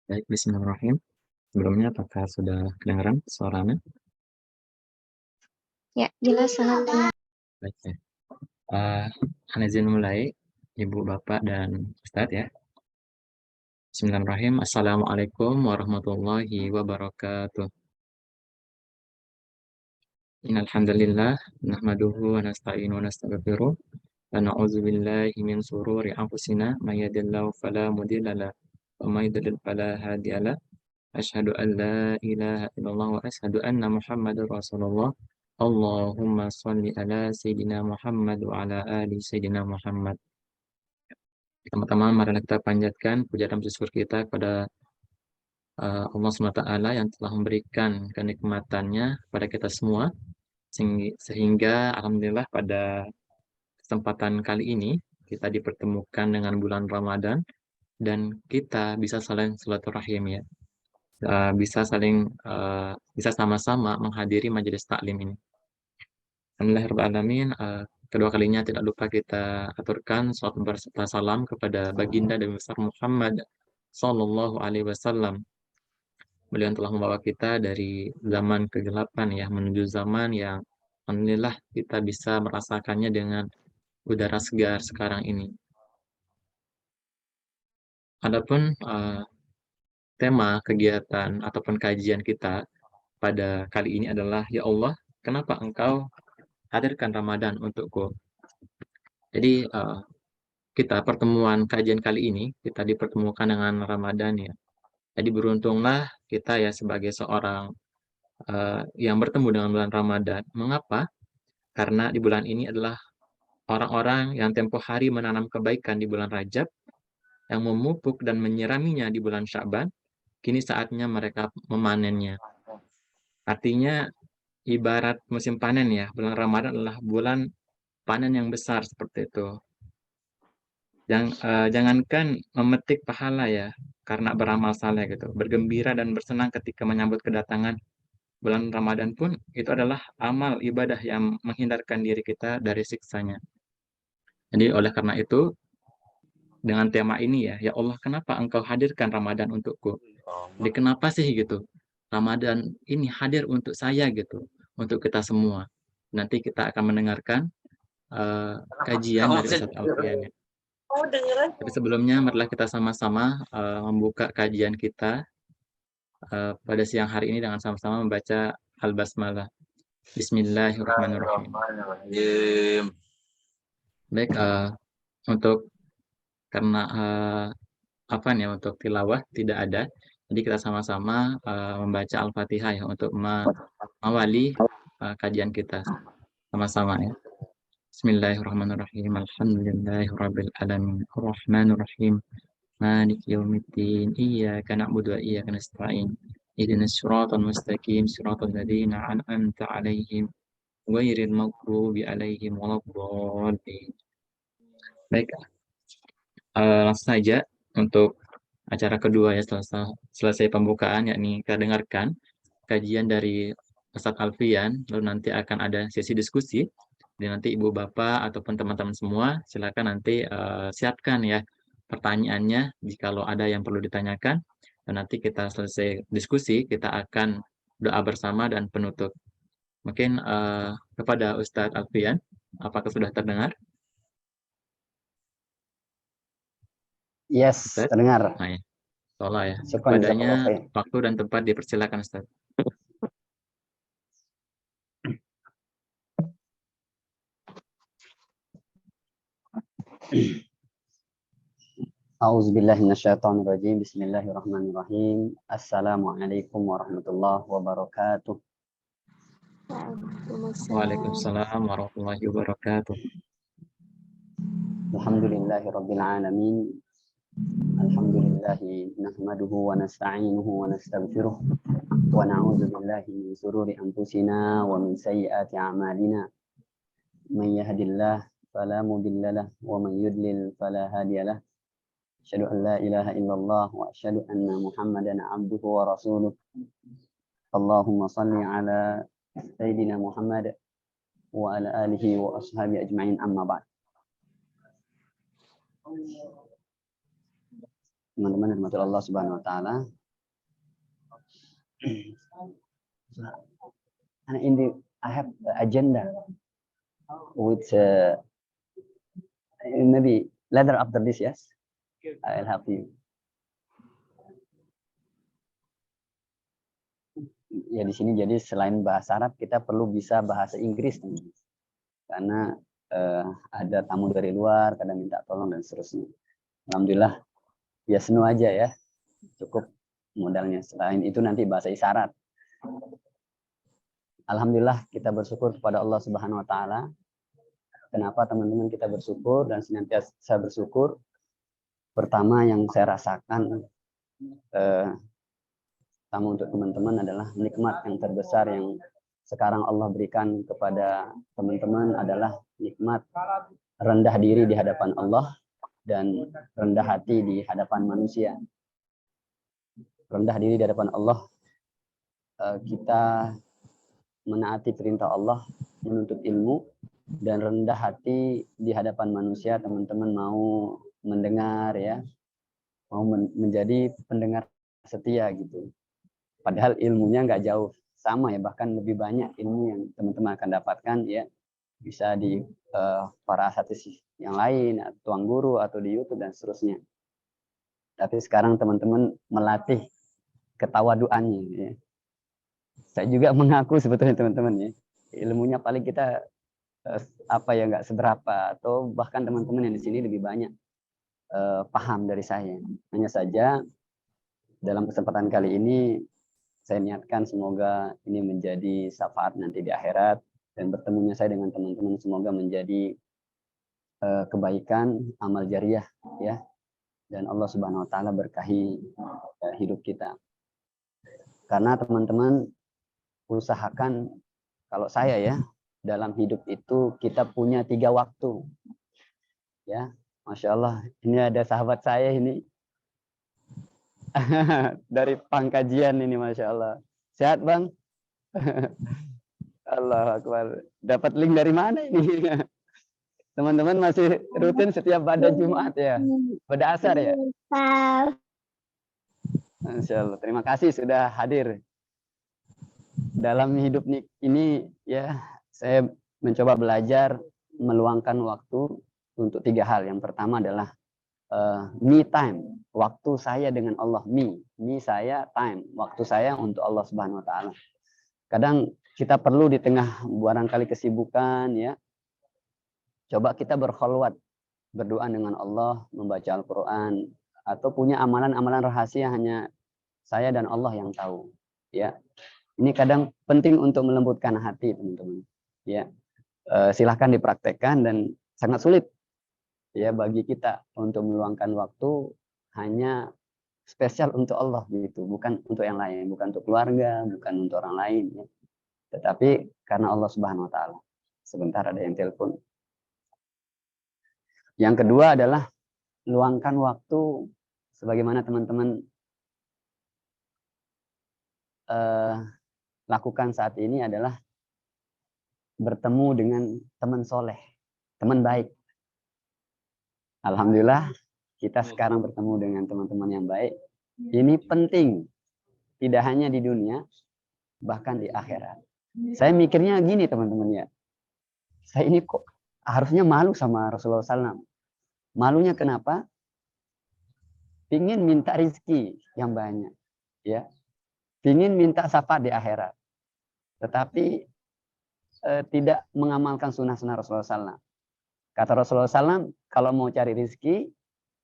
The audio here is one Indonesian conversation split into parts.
Baik, bismillahirrahmanirrahim. Sebelumnya apakah sudah kedengaran suaranya? Ya, jelas sangat dengar. Baik ya. Ana izin mulai, Ibu, Bapak, dan Ustadz ya. Bismillahirrahmanirrahim. Assalamualaikum warahmatullahi wabarakatuh. Innal hamdalillah nahmaduhu wa nasta'inu wa nastaghfiruh wa na'udzu billahi min shururi anfusina may yahdihillahu fala mudilla lahu wa may yudlil fala hadiya lahu. Asyhadu an la ilaha illallah wa asyhadu anna Muhammadar Rasulullah. Allahumma sholli ala Sayyidina Muhammad wa ala ali Sayyidina Muhammad. Pertama-tama marilah kita panjatkan puja dan syukur kita kepada Allah SWT yang telah memberikan kenikmatannya kepada kita semua, sehingga alhamdulillah pada kesempatan kali ini kita dipertemukan dengan bulan Ramadan dan kita bisa saling silaturahim ya. Bisa sama-sama menghadiri majelis taklim ini. Alhamdulillahirrahmanirrahim. Kedua kalinya tidak lupa kita aturkan salawat berserta salam kepada baginda Nabi besar Muhammad Sallallahu Alaihi Wasallam. Beliau telah membawa kita dari zaman kegelapan ya menuju zaman yang alhamdulillah kita bisa merasakannya dengan udara segar sekarang ini. Adapun tema kegiatan ataupun kajian kita pada kali ini adalah, ya Allah, kenapa Engkau hadirkan Ramadan untukku? Jadi kita pertemuan kajian kali ini kita dipertemukan dengan Ramadan ya. Jadi beruntunglah kita ya sebagai seorang yang bertemu dengan bulan Ramadan. Mengapa? Karena di bulan ini adalah orang-orang yang tempo hari menanam kebaikan di bulan Rajab, yang memupuk dan menyiraminya di bulan Sya'ban, kini saatnya mereka memanennya. Artinya ibarat musim panen ya, bulan Ramadan adalah bulan panen yang besar seperti itu. Jangankan memetik pahala ya, karena beramal saleh gitu, bergembira dan bersenang ketika menyambut kedatangan bulan Ramadan pun itu adalah amal ibadah yang menghindarkan diri kita dari siksanya. Jadi oleh karena itu, dengan tema ini ya Allah, kenapa Engkau hadirkan Ramadan untukku? Jadi kenapa sih gitu? Ramadan ini hadir untuk saya gitu, untuk kita semua. Nanti kita akan mendengarkan kajian dari Ustadz Alfian ya. Tapi sebelumnya marilah kita sama-sama membuka kajian kita pada siang hari ini dengan sama-sama membaca Al-Basmalah. Bismillahirrahmanirrahim. Baik, untuk karena apa nih untuk tilawah tidak ada, jadi kita sama-sama membaca Al-Fatihah ya untuk mengawali kajian kita sama-sama ya. Bismillahirrahmanirrahim. Alhamdulillahirabbil alamin. Arrahmanirrahim. Maliki yaumiddin. Iyyaka na'budu wa iyyaka nasta'in. Ihdinas siratal mustaqim. Siratal ladzina an'amta 'alaihim ghairil maghdubi alaihim waladdallin. Baik, langsung saja untuk acara kedua ya, selesai pembukaan yakni kita dengarkan kajian dari Ustadz Alfian, lalu nanti akan ada sesi diskusi. Dan nanti Ibu Bapak ataupun teman-teman semua silakan nanti siapkan ya pertanyaannya jikalau ada yang perlu ditanyakan. Dan nanti kita selesai diskusi, kita akan doa bersama dan penutup. Mungkin kepada Ustadz Alfian, apakah sudah terdengar? Yes, Ustadz? terdengar. Nah, ya. Soalnya ya, Syukran, padanya jazakallah khair. waktu dan tempat dipersilakan Ustadz. A'udzubillahi minasyaitonirrajim. Bismillahirrahmanirrahim. Assalamualaikum warahmatullahi wabarakatuh. Waalaikumsalam warahmatullahi wabarakatuh. Alhamdulillahi rabbil alamin. Alhamdulillahi nahmaduhu wa nasta'inuhu wa nastaghfiruh wa na'udzu billahi min shururi anfusina wa min sayyiati a'malina. Man yahdihillahu fala mudilla lahu wa man yudlil fala hadiya lahu. Asyhadu an la ilaha illallah wa asyhadu anna Muhammadan abduhu wa rasuluh. Allahumma salli ala Sayyidina Muhammad wa ala alihi wa ashabi ajma'in, amma ba'd. Teman-teman rahmatullah Allah Subhanahu wa taala, And I have the agenda with maybe later after this, yes, I'll help you. Ya di sini jadi selain bahasa Arab kita perlu bisa bahasa Inggris, karena ada tamu dari luar kadang minta tolong dan seterusnya. Alhamdulillah ya senu aja ya, cukup modalnya. Selain itu nanti bahasa isyarat. Alhamdulillah kita bersyukur kepada Allah Subhanahu wa taala. Kenapa teman-teman kita bersyukur dan senantiasa bersyukur? Pertama yang saya rasakan pertama untuk teman-teman adalah nikmat yang terbesar yang sekarang Allah berikan kepada teman-teman adalah nikmat rendah diri di hadapan Allah dan rendah hati di hadapan manusia. Rendah diri di hadapan Allah, kita menaati perintah Allah, menuntut ilmu, dan rendah hati di hadapan manusia. Teman-teman mau mendengar ya, mau menjadi pendengar setia gitu. Padahal ilmunya nggak jauh sama ya, bahkan lebih banyak ilmu yang teman-teman akan dapatkan ya, bisa di para asatidz yang lain, tuang guru atau di YouTube dan seterusnya. Tapi sekarang teman-teman melatih ketawaduannya ya. Saya juga mengaku sebetulnya teman-teman ya, ilmunya paling kita apa ya nggak seberapa, atau bahkan teman-teman yang di sini lebih banyak paham dari saya. Hanya saja dalam kesempatan kali ini saya niatkan semoga ini menjadi syafaat nanti di akhirat, dan bertemunya saya dengan teman-teman semoga menjadi kebaikan, amal jariah ya, dan Allah Subhanahu wa taala berkahi hidup kita. Karena teman-teman usahakan, kalau saya ya, dalam hidup itu kita punya 3 waktu ya. Masya Allah, ini ada sahabat saya ini dari Pangkajian ini, Masya Allah. Sehat Bang? Allah Akbar. Dapat link dari mana ini? Teman-teman masih rutin setiap pada Jumat ya, pada asar ya. Masya Allah, terima kasih sudah hadir. Dalam hidup ini ya, saya mencoba belajar meluangkan waktu untuk 3 hal. Yang pertama adalah me time, waktu saya dengan Allah. Me saya, time, waktu saya untuk Allah Subhanahu wa taala. Kadang kita perlu di tengah barangkali kesibukan ya, coba kita berkholwat, berdoa dengan Allah, membaca Al-Qur'an, atau punya amalan-amalan rahasia hanya saya dan Allah yang tahu ya. Ini kadang penting untuk melembutkan hati teman-teman ya. Silahkan dipraktekkan, dan sangat sulit ya bagi kita untuk meluangkan waktu hanya spesial untuk Allah gitu, bukan untuk yang lain, bukan untuk keluarga, bukan untuk orang lain ya, tetapi karena Allah Subhanahu wa taala. Sebentar ada yang telepon. Yang kedua adalah luangkan waktu sebagaimana teman-teman lakukan saat ini, adalah bertemu dengan teman soleh, teman baik. Alhamdulillah kita sekarang bertemu dengan teman-teman yang baik. Ini penting, tidak hanya di dunia, bahkan di akhirat. Saya mikirnya gini teman-teman ya, saya ini kok harusnya malu sama Rasulullah SAW. Malunya kenapa? Pingin minta rizki yang banyak ya, pingin minta syafaat di akhirat, tetapi tidak mengamalkan sunnah-sunnah Rasulullah SAW. Kata Rasulullah SAW, kalau mau cari rizki,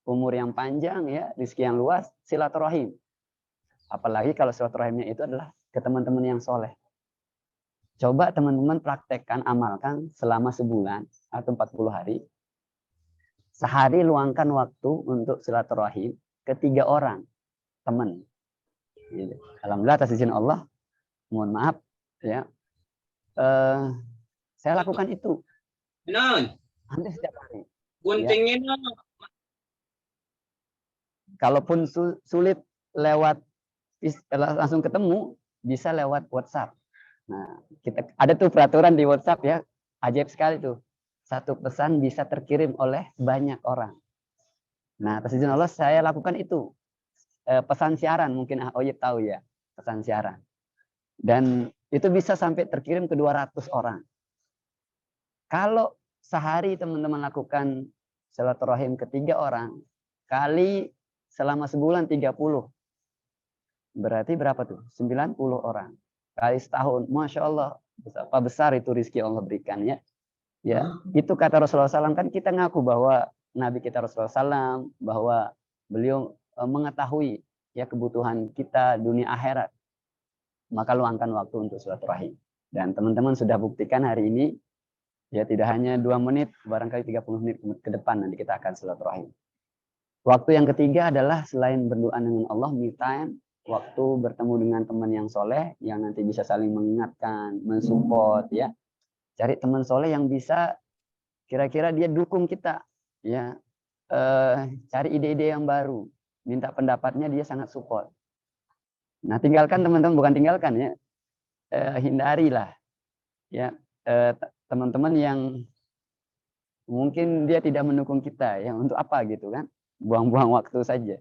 umur yang panjang ya, rizki yang luas, silaturahim. Apalagi kalau silaturahimnya itu adalah ke teman-teman yang soleh. Coba teman-teman praktekkan, amalkan selama sebulan atau 40 hari. Sehari luangkan waktu untuk silaturahim ke 3 orang teman. Alhamdulillah atas izin Allah, mohon maaf ya, saya lakukan itu hampir setiap hari. Ya. Kalaupun sulit lewat langsung ketemu, bisa lewat WhatsApp. Nah, kita ada tuh peraturan di WhatsApp ya, ajaib sekali tuh. Satu pesan bisa terkirim oleh banyak orang. Nah, atas izin Allah saya lakukan itu. Pesan siaran, mungkin Oyib tahu ya. pesan siaran. Dan itu bisa sampai terkirim ke 200 orang. Kalau sehari teman-teman lakukan silaturahim ke 3 orang, kali selama sebulan 30. Berarti berapa tuh? 90 orang. Kali setahun, Masya Allah. Betapa besar itu rezeki Allah berikan ya. Ya, itu kata Rasulullah SAW, kan kita ngaku bahwa Nabi kita Rasulullah SAW, bahwa beliau mengetahui ya kebutuhan kita dunia akhirat. Maka luangkan waktu untuk silaturahim. Dan teman-teman sudah buktikan hari ini, ya tidak hanya 2 menit, barangkali 30 menit ke depan nanti kita akan silaturahim. Waktu yang ketiga adalah selain berdoa dengan Allah, me time, waktu bertemu dengan teman yang soleh, yang nanti bisa saling mengingatkan, mensupport ya. Cari teman soleh yang bisa kira-kira dia dukung kita, ya. Cari ide-ide yang baru, minta pendapatnya, dia sangat support. Nah, tinggalkan teman-teman, bukan tinggalkan ya, hindarilah, ya, teman-teman yang mungkin dia tidak mendukung kita, ya untuk apa gitu kan? Buang-buang waktu saja.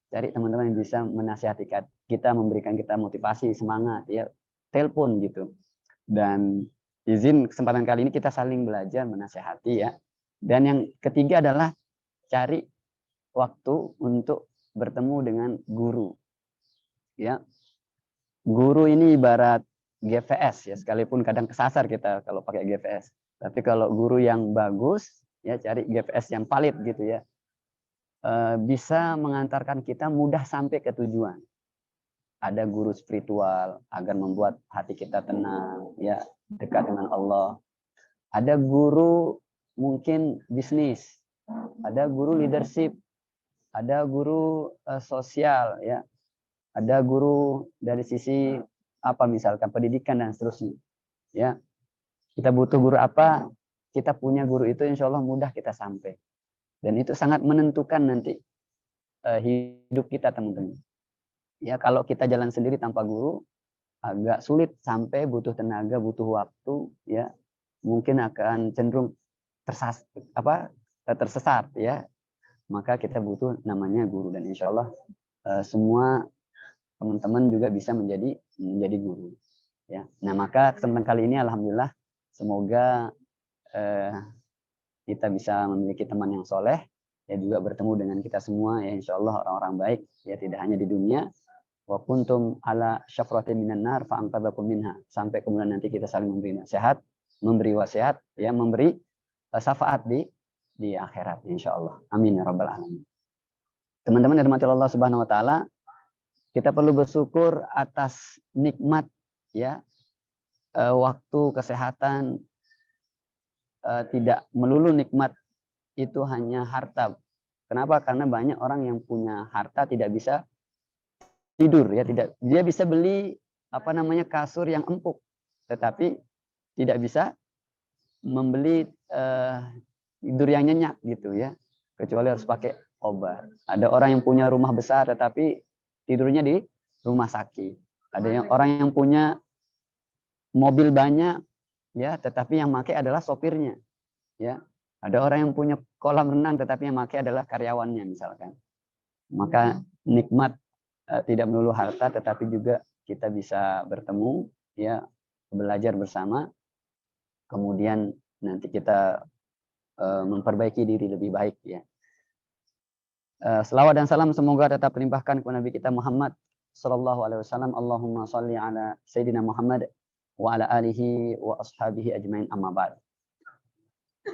Cari teman-teman yang bisa menasihati kita, memberikan kita motivasi, semangat, ya, telepon gitu. Dan izin kesempatan kali ini kita saling belajar menasehati ya. Dan yang ketiga adalah cari waktu untuk bertemu dengan guru. Ya. Guru ini ibarat GPS ya, sekalipun kadang kesasar kita kalau pakai GPS. Tapi kalau guru yang bagus ya, cari GPS yang valid gitu ya. Bisa mengantarkan kita mudah sampai ke tujuan. Ada guru spiritual agar membuat hati kita tenang ya, dekat dengan Allah. Ada guru mungkin bisnis, ada guru leadership, ada guru sosial ya, ada guru dari sisi apa misalkan pendidikan dan seterusnya ya. Kita butuh guru apa, kita punya guru itu insya Allah mudah kita sampai, dan itu sangat menentukan nanti hidup kita teman-teman ya. Kalau kita jalan sendiri tanpa guru agak sulit sampai, butuh tenaga, butuh waktu ya, mungkin akan cenderung tersesat ya. Maka kita butuh namanya guru, dan insya Allah semua teman-teman juga bisa menjadi guru ya. Nah, maka kesempatan kali ini alhamdulillah semoga kita bisa memiliki teman yang soleh ya, juga bertemu dengan kita semua ya, insya Allah orang-orang baik ya, tidak hanya di dunia. Wa kuntum ala syafratin minan nar fa anqadhakum minha, sampai kemudian nanti kita saling memberi nasihat, memberi wasiat ya, memberi syafaat di akhirat insyaallah. Amin ya rabbal alamin. Teman-teman yang dirahmati Allah Subhanahu wa taala, kita perlu bersyukur atas nikmat ya, waktu, kesehatan, tidak melulu nikmat itu hanya harta. Kenapa? Karena banyak orang yang punya harta tidak bisa tidur ya, tidak, dia bisa beli kasur yang empuk, tetapi tidak bisa membeli tidur yang nyenyak gitu ya, kecuali harus pakai obat. Ada orang yang punya rumah besar tetapi tidurnya di rumah sakit. Ada orang yang punya mobil banyak ya, tetapi yang pakai adalah sopirnya ya. Ada orang yang punya kolam renang tetapi yang pakai adalah karyawannya misalkan. Maka nikmat tidak melulu harta, tetapi juga kita bisa bertemu ya, belajar bersama, kemudian nanti kita memperbaiki diri lebih baik ya. Selawat dan salam semoga tetap limpahkan kepada Nabi kita Muhammad sallallahu alaihi wasallam. Allahumma shalli ala sayyidina Muhammad wa ala alihi wa ashabihi ajmain, amma ba'd.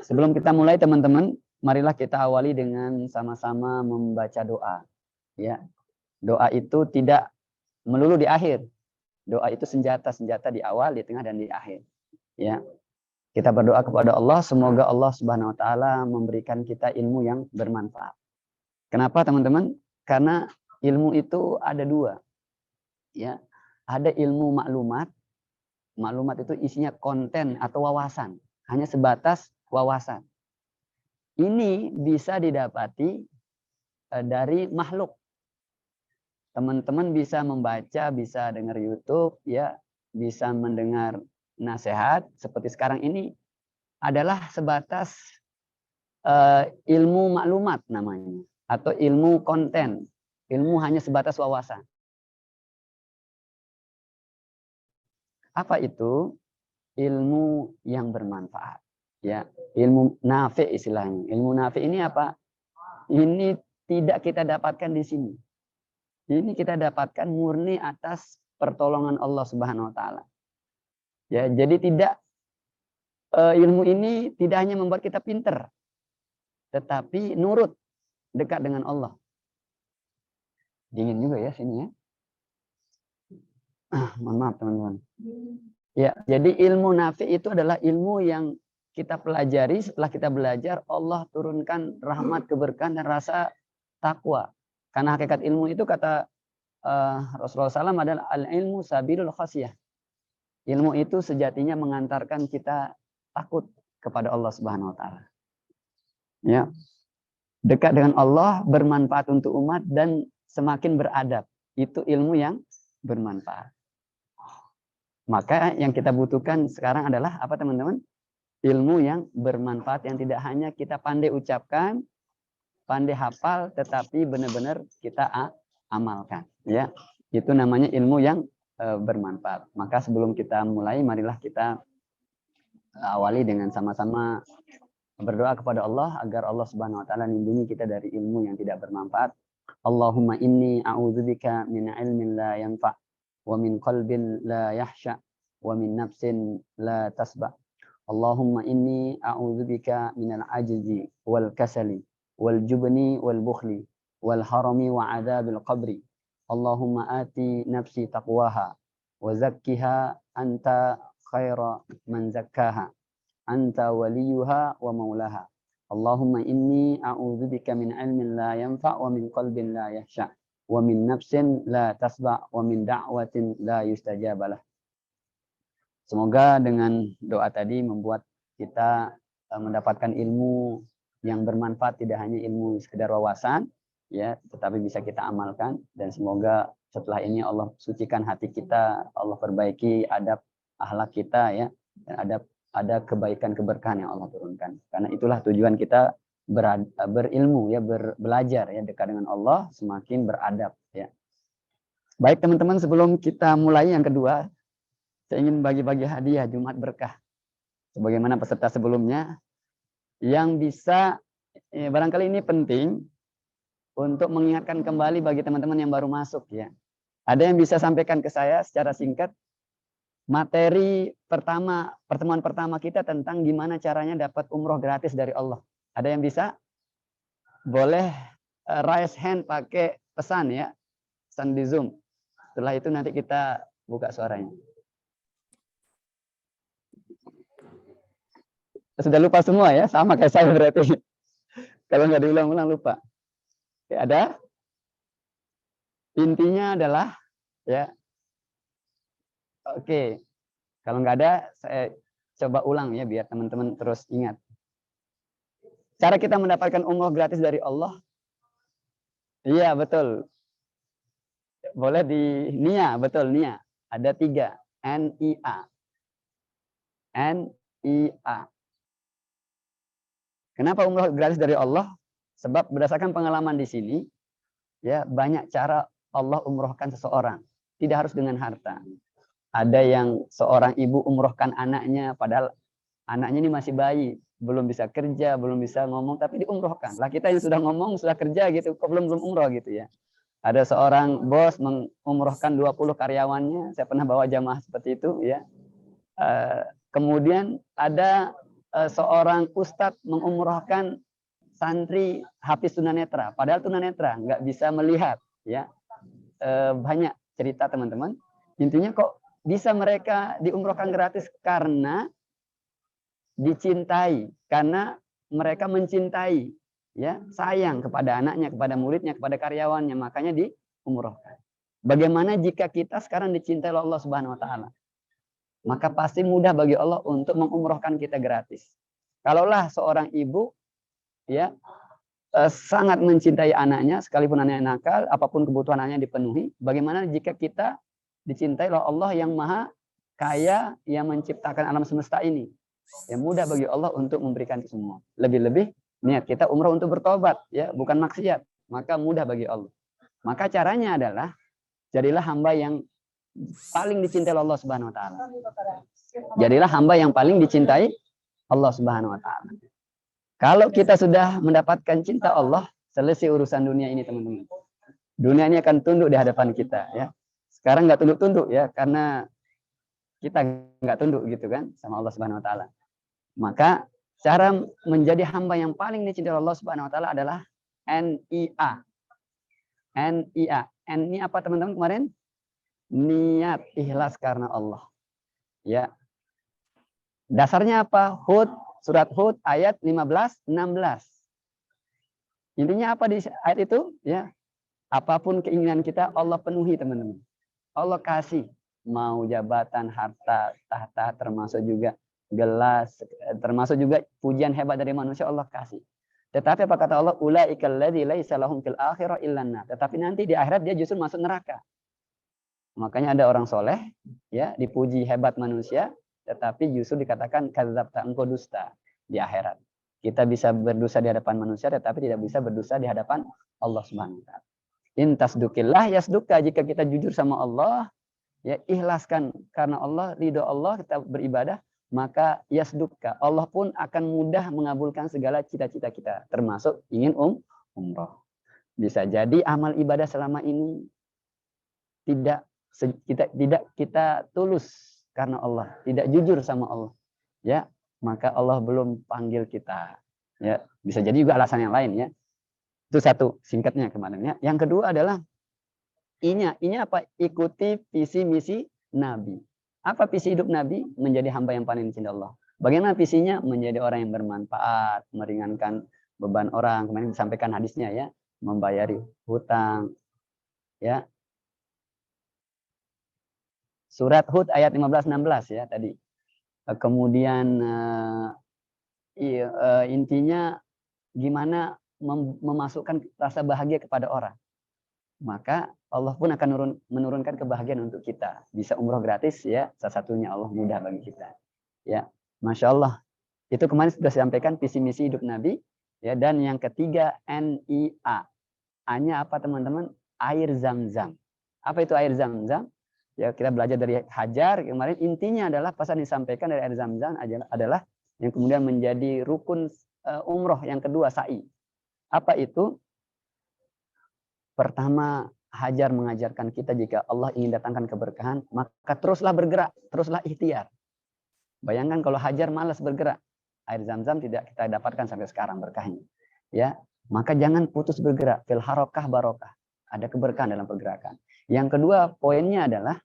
Sebelum kita mulai teman-teman, marilah kita awali dengan sama-sama membaca doa ya. Doa itu tidak melulu di akhir. Doa itu senjata di awal, di tengah, dan di akhir. Ya. Kita berdoa kepada Allah, semoga Allah Subhanahu wa taala memberikan kita ilmu yang bermanfaat. Kenapa, teman-teman? Karena ilmu itu ada 2. Ya. Ada ilmu maklumat. Maklumat itu isinya konten atau wawasan, hanya sebatas wawasan. Ini bisa didapati dari makhluk. Teman-teman bisa membaca, bisa dengar YouTube, ya, bisa mendengar nasihat seperti sekarang ini, adalah sebatas ilmu maklumat namanya, atau ilmu konten. Ilmu hanya sebatas wawasan. Apa itu? Ilmu yang bermanfaat. Ya, ilmu nafi istilahnya. Ilmu nafi ini apa? Ini tidak kita dapatkan di sini. Ini kita dapatkan murni atas pertolongan Allah Subhanahu wa taala. Ya, jadi tidak ilmu ini tidak hanya membuat kita pinter, tetapi nurut, dekat dengan Allah. Dingin juga ya sini ya. Mohon maaf teman-teman. Ya, jadi ilmu nafi itu adalah ilmu yang kita pelajari. Setelah kita belajar, Allah turunkan rahmat, keberkahan, dan rasa takwa. Karena hakikat ilmu itu kata Rasulullah SAW adalah al-ilmu sabilul khasiyah. Ilmu itu sejatinya mengantarkan kita takut kepada Allah Subhanahu wa taala. Ya. Dekat dengan Allah, bermanfaat untuk umat, dan semakin beradab. Itu ilmu yang bermanfaat. Maka yang kita butuhkan sekarang adalah apa teman-teman? Ilmu yang bermanfaat, yang tidak hanya kita pandai ucapkan, pandai hafal, tetapi benar-benar kita amalkan. Ya, itu namanya ilmu yang bermanfaat. Maka sebelum kita mulai, marilah kita awali dengan sama-sama berdoa kepada Allah agar Allah Subhanahu wa taala lindungi kita dari ilmu yang tidak bermanfaat. Allahumma inni a'udzubika min ilmin la yanfa' wa min qalbin la yahsha wa min nafsin la tasba. Allahumma inni a'udzubika minal ajzi wal kasali wal jubni wal bukhli wal harami wa adzabil qabri. Allahumma ati nafsi taqwaha wa zakkiha anta khaira man zakkaha. Anta waliyuha wa maulaha. Allahumma inni a'udzubika min ilmin la yanfa' wa min qalbin la yahsha wa min nafsin la tasba' wa min da'watin la yustajabalah. Semoga dengan doa tadi membuat kita mendapatkan ilmu yang bermanfaat, tidak hanya ilmu sekedar wawasan, ya, tetapi bisa kita amalkan, dan semoga setelah ini Allah sucikan hati kita, Allah perbaiki adab akhlak kita, ya, dan ada kebaikan keberkahan yang Allah turunkan. Karena itulah tujuan kita berilmu, ya, belajar, ya, dekat dengan Allah, semakin beradab, ya. Baik teman-teman, sebelum kita mulai yang kedua, saya ingin bagi-bagi hadiah Jumat Berkah. Sebagaimana peserta sebelumnya, yang bisa, barangkali ini penting untuk mengingatkan kembali bagi teman-teman yang baru masuk, ya. Ada yang bisa sampaikan ke saya secara singkat materi pertemuan pertama kita tentang gimana caranya dapat umroh gratis dari Allah. Ada yang bisa? Boleh raise hand pakai pesan, ya, pesan di Zoom. Setelah itu nanti kita buka suaranya. Sudah lupa semua, ya, sama kayak saya berarti. Kalau nggak diulang-ulang lupa. Ya, ada? Intinya adalah, ya. Oke. Kalau nggak ada, saya coba ulang, ya, biar teman-teman terus ingat. Cara kita mendapatkan umroh gratis dari Allah. Iya, betul. Boleh di NIA, betul, NIA. Ada 3. NIA. NIA. Kenapa umroh gratis dari Allah? Sebab berdasarkan pengalaman di sini, ya, banyak cara Allah umrohkan seseorang. Tidak harus dengan harta. Ada yang seorang ibu umrohkan anaknya, padahal anaknya ini masih bayi, belum bisa kerja, belum bisa ngomong, tapi diumrohkan. Lah kita yang sudah ngomong, sudah kerja gitu, kok belum umroh gitu, ya. Ada seorang bos mengumrohkan 20 karyawannya, saya pernah bawa jamaah seperti itu, ya. Kemudian ada seorang ustadz mengumrohkan santri hafiz tunanetra, padahal tunanetra nggak bisa melihat, ya. Banyak cerita teman-teman. Intinya kok bisa mereka diumrohkan gratis karena dicintai, karena mereka mencintai, ya, sayang kepada anaknya, kepada muridnya, kepada karyawannya, makanya diumrohkan. Bagaimana jika kita sekarang dicintai oleh Allah Subhanahu wa taala? Maka pasti mudah bagi Allah untuk mengumrohkan kita gratis. Kalaulah seorang ibu, ya, sangat mencintai anaknya, sekalipun anaknya nakal, apapun kebutuhan anaknya dipenuhi, bagaimana jika kita dicintai oleh Allah yang maha kaya, yang menciptakan alam semesta ini? Ya, mudah bagi Allah untuk memberikan semua. Lebih-lebih niat kita umroh untuk bertobat, ya, bukan maksiat. Maka mudah bagi Allah. Maka caranya adalah jadilah hamba yang paling dicintai Allah Subhanahu wa taala. Jadilah hamba yang paling dicintai Allah Subhanahu wa taala. Kalau kita sudah mendapatkan cinta Allah, selesai urusan dunia ini, teman-teman. Dunia ini akan tunduk di hadapan kita, ya. Sekarang nggak tunduk-tunduk, ya, karena kita nggak tunduk gitu kan sama Allah Subhanahu wa taala. Maka cara menjadi hamba yang paling dicintai Allah Subhanahu wa taala adalah NIA. NIA. N ini apa, teman-teman, kemarin? Niat, ikhlas karena Allah. Ya. Dasarnya apa? Surat Hud ayat 15-16. Intinya apa di ayat itu? Ya. Apapun keinginan kita Allah penuhi, teman-teman. Allah kasih, mau jabatan, harta, tahta, termasuk juga gelas, termasuk juga pujian hebat dari manusia Allah kasih. Tetapi apa kata Allah? Ulaikal ladzi laisa lahum fil akhirah illan nar. Tetapi nanti di akhirat dia justru masuk neraka. Makanya ada orang soleh, ya, dipuji hebat manusia, tetapi justru dikatakan kadzabta, engkau dusta di akhirat. Kita bisa berdosa di hadapan manusia, tetapi tidak bisa berdosa di hadapan Allah Subhanahu wa taala. In tasdukillah yasduka, jika kita jujur sama Allah, ya, ikhlaskan karena Allah, ridho Allah, kita beribadah, maka yasduka, Allah pun akan mudah mengabulkan segala cita-cita kita, termasuk ingin umroh. Bisa jadi amal ibadah selama ini tidak kita tulus karena Allah, tidak jujur sama Allah, ya, maka Allah belum panggil kita, ya. Bisa jadi juga alasan yang lain, ya. Itu satu, singkatnya kemarin, ya. Yang kedua adalah ini apa? Ikuti visi misi Nabi. Apa visi hidup Nabi? Menjadi hamba yang paling dicintai Allah. Bagaimana visinya? Menjadi orang yang bermanfaat, meringankan beban orang. Kemarin disampaikan hadisnya, ya, membayari hutang, ya. Surat Hud ayat 15-16, ya, tadi. Kemudian intinya gimana memasukkan rasa bahagia kepada orang. Maka Allah pun akan menurunkan kebahagiaan untuk kita. Bisa umroh gratis, ya, salah satunya Allah mudah bagi kita. Ya, Masya Allah. Itu kemarin sudah disampaikan visi misi hidup Nabi, ya. Dan yang ketiga NIA. A-nya apa, teman-teman? Air Zam-Zam. Apa itu air Zam-Zam? Ya, kita belajar dari Hajar kemarin, intinya adalah pesan disampaikan dari air Zam-Zam adalah yang kemudian menjadi rukun umroh yang kedua, sa'i. Apa itu? Pertama, Hajar mengajarkan kita jika Allah ingin datangkan keberkahan, maka teruslah bergerak, teruslah ikhtiar. Bayangkan kalau Hajar malas bergerak, air Zam-Zam tidak kita dapatkan sampai sekarang berkahnya. Ya, maka jangan putus bergerak. Fil harokah barokah. Ada keberkahan dalam pergerakan. Yang kedua, poinnya adalah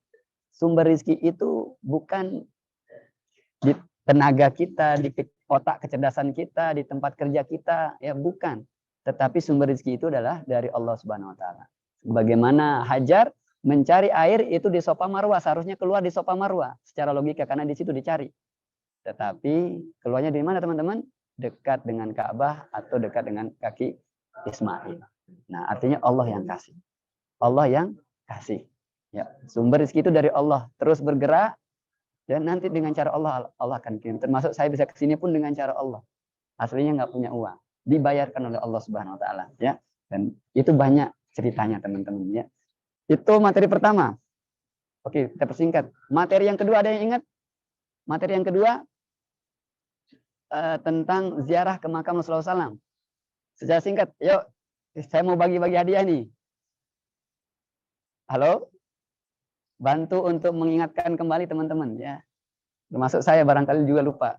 sumber rizki itu bukan di tenaga kita, di otak kecerdasan kita, di tempat kerja kita, ya, bukan. Tetapi sumber rizki itu adalah dari Allah Subhanahu wa taala. Bagaimana Hajar mencari air itu di Safa Marwah, seharusnya keluar di Safa Marwah secara logika karena di situ dicari. Tetapi keluarnya di mana, teman-teman? Dekat dengan Ka'bah atau dekat dengan kaki Ismail. Nah, artinya Allah yang kasih. Allah yang kasih. Ya, sumber rezeki itu dari Allah. Terus bergerak dan nanti dengan cara Allah akan kirim. Termasuk saya bisa ke sini pun dengan cara Allah. Aslinya nggak punya uang, dibayarkan oleh Allah Subhanahu wa taala, ya. Dan itu banyak ceritanya, teman-teman, ya. Itu materi pertama. Oke, kita persingkat. Materi yang kedua, ada yang ingat? Materi yang kedua tentang ziarah ke makam Rasulullah SAW. Secara singkat, yuk, saya mau bagi-bagi hadiah nih. Halo? Bantu untuk mengingatkan kembali teman-teman, ya. Termasuk saya barangkali juga lupa.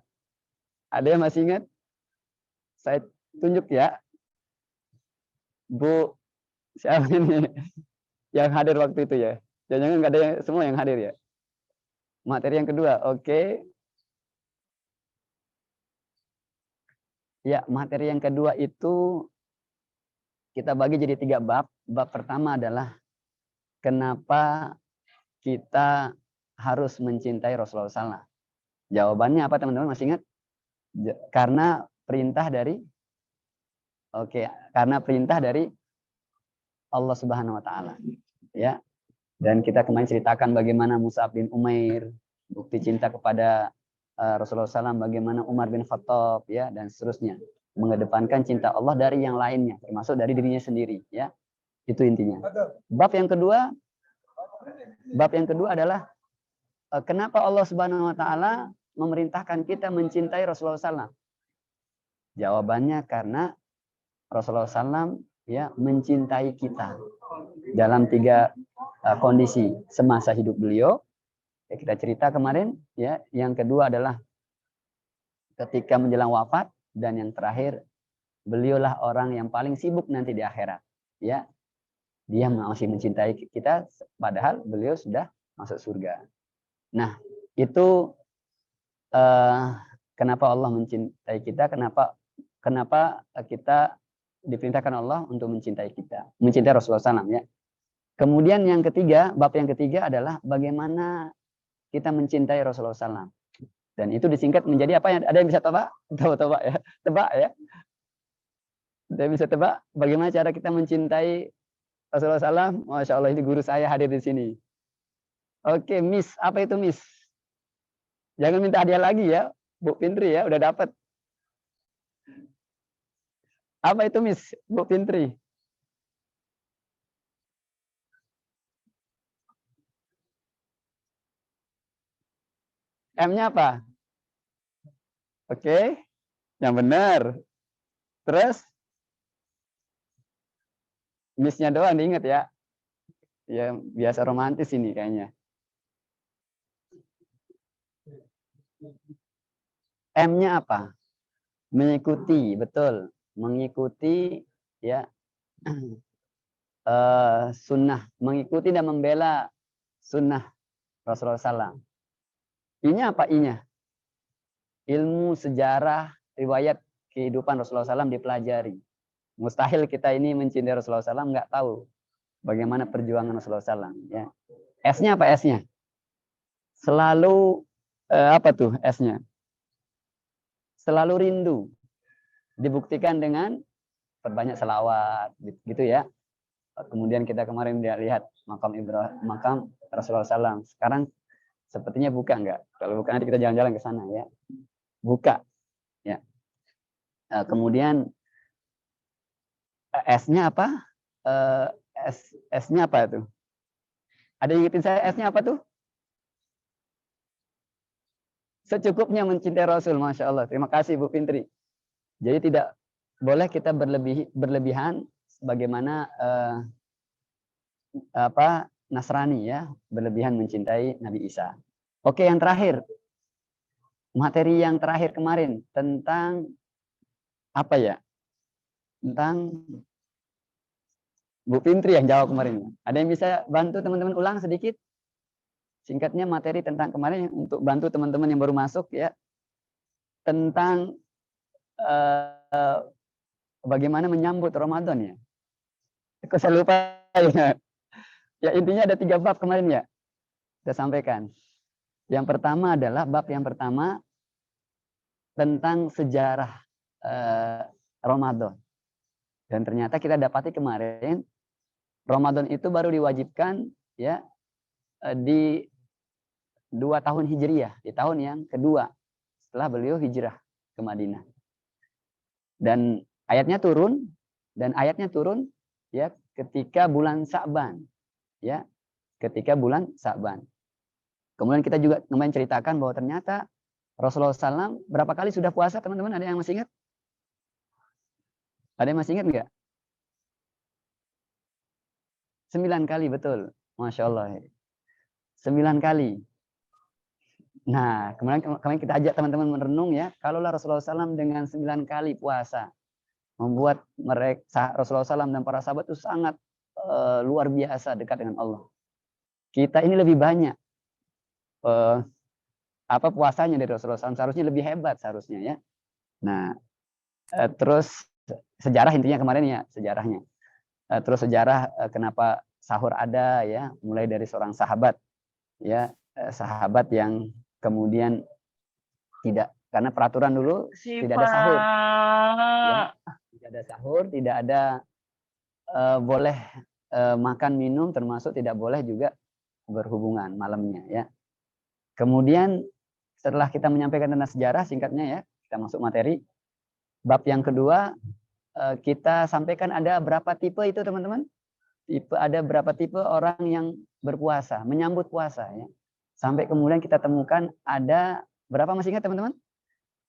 Ada yang masih ingat? Saya tunjuk, ya. Bu, siapa ini yang hadir waktu itu, ya? Jangan-jangan nggak ada yang, semua yang hadir, ya. Materi yang kedua, oke. Ya, materi yang kedua itu kita bagi jadi 3 bab. Bab pertama adalah kenapa kita harus mencintai Rasulullah SAW. Jawabannya apa, teman-teman? Masih ingat? Karena perintah dari karena perintah dari Allah Subhanahu wa taala. Ya. Dan kita kemarin ceritakan bagaimana Mus'ab bin Umair bukti cinta kepada Rasulullah SAW, bagaimana Umar bin Khattab, ya, dan seterusnya, mengedepankan cinta Allah dari yang lainnya, termasuk dari dirinya sendiri, ya. Itu intinya. Bab yang kedua Bab yang kedua adalah kenapa Allah Subhanahu wa taala memerintahkan kita mencintai Rasulullah SAW? Jawabannya karena Rasulullah SAW ya mencintai kita dalam 3 kondisi semasa hidup beliau. Ya, kita cerita kemarin ya. Yang kedua adalah ketika menjelang wafat, dan yang terakhir beliaulah orang yang paling sibuk nanti di akhirat. Ya, dia masih mencintai kita padahal beliau sudah masuk surga. Nah, itu kenapa Allah mencintai kita, kenapa kita diperintahkan Allah untuk mencintai kita, mencintai Rasulullah SAW ya. Kemudian yang ketiga, bab yang ketiga adalah bagaimana kita mencintai Rasulullah SAW. Dan itu disingkat menjadi apa? Ada yang bisa tebak? Tebak ya, tebak ya. Ada yang bisa tebak bagaimana cara kita mencintai Rasulullah SAW? Masya Allah, ini guru saya hadir di sini. Oke, Miss, apa itu Miss? Jangan minta hadiah lagi ya, Bu Pintri ya, udah dapat. Apa itu Miss, Bu Pintri? M-nya apa? Oke, yang benar. Terus, Miss-nya doang diingat ya. Ya, biasa romantis ini kayaknya. M-nya apa? Mengikuti, betul. Mengikuti ya sunnah, mengikuti dan membela sunnah Rasulullah SAW. I-nya apa I-nya? Ilmu sejarah, riwayat kehidupan Rasulullah SAW dipelajari. Mustahil kita ini mencintai Rasulullah SAW nggak tahu bagaimana perjuangan Rasulullah SAW. Ya. S-nya apa S-nya? Selalu apa tuh S-nya? Selalu rindu. Dibuktikan dengan perbanyak selawat, gitu ya. Kemudian kita kemarin lihat makam Ibrahim, makam Rasulullah SAW. Sekarang sepertinya buka enggak? Kalau buka nanti kita jalan-jalan ke sana ya. Buka. Ya. Kemudian S-nya apa? S-nya apa itu? Ada yang ingetin saya S-nya apa tuh? Secukupnya mencintai Rasul, Masya Allah. Terima kasih Bu Pintri. Jadi tidak boleh kita berlebihan sebagaimana Nasrani ya, berlebihan mencintai Nabi Isa. Oke, yang terakhir. Materi yang terakhir kemarin tentang apa ya? Tentang Bu Pintri yang jawab kemarin. Ada yang bisa bantu teman-teman ulang sedikit? Singkatnya materi tentang kemarin untuk bantu teman-teman yang baru masuk ya. Tentang bagaimana menyambut Ramadan ya. Kok saya lupa ya. Ya intinya ada 3 bab kemarin ya. Saya sampaikan. Yang pertama adalah bab yang pertama tentang sejarah Ramadan. Dan ternyata kita dapati kemarin Ramadan itu baru diwajibkan ya di 2 tahun Hijriyah, di tahun yang kedua setelah beliau hijrah ke Madinah. Dan ayatnya turun ya ketika bulan Sa'ban. Ya, ketika bulan Sa'ban. Kemudian kita juga kemarin ceritakan bahwa ternyata Rasulullah SAW berapa kali sudah puasa, teman-teman? Ada yang masih ingat? Ada yang masih ingat nggak? 9 kali, betul. Masya Allah. 9 kali. Nah, kemarin kita ajak teman-teman merenung ya. Kalaulah Rasulullah SAW dengan 9 kali puasa, membuat mereka Rasulullah SAW dan para sahabat itu sangat luar biasa dekat dengan Allah. Kita ini lebih banyak puasanya dari Rasulullah SAW, seharusnya lebih hebat seharusnya ya. Nah, terus sejarah intinya kemarin ya, sejarahnya. Terus sejarah kenapa sahur ada ya, mulai dari seorang sahabat ya, sahabat yang kemudian karena peraturan dulu tidak ada sahur. Ya, tidak ada sahur, tidak ada boleh makan minum, termasuk tidak boleh juga berhubungan malamnya ya. Kemudian setelah kita menyampaikan tentang sejarah singkatnya ya, kita masuk materi. Bab yang kedua kita sampaikan ada berapa tipe itu teman-teman? Ada berapa tipe orang yang berpuasa, menyambut puasa ya. Sampai kemudian kita temukan ada berapa, masih ingat teman-teman?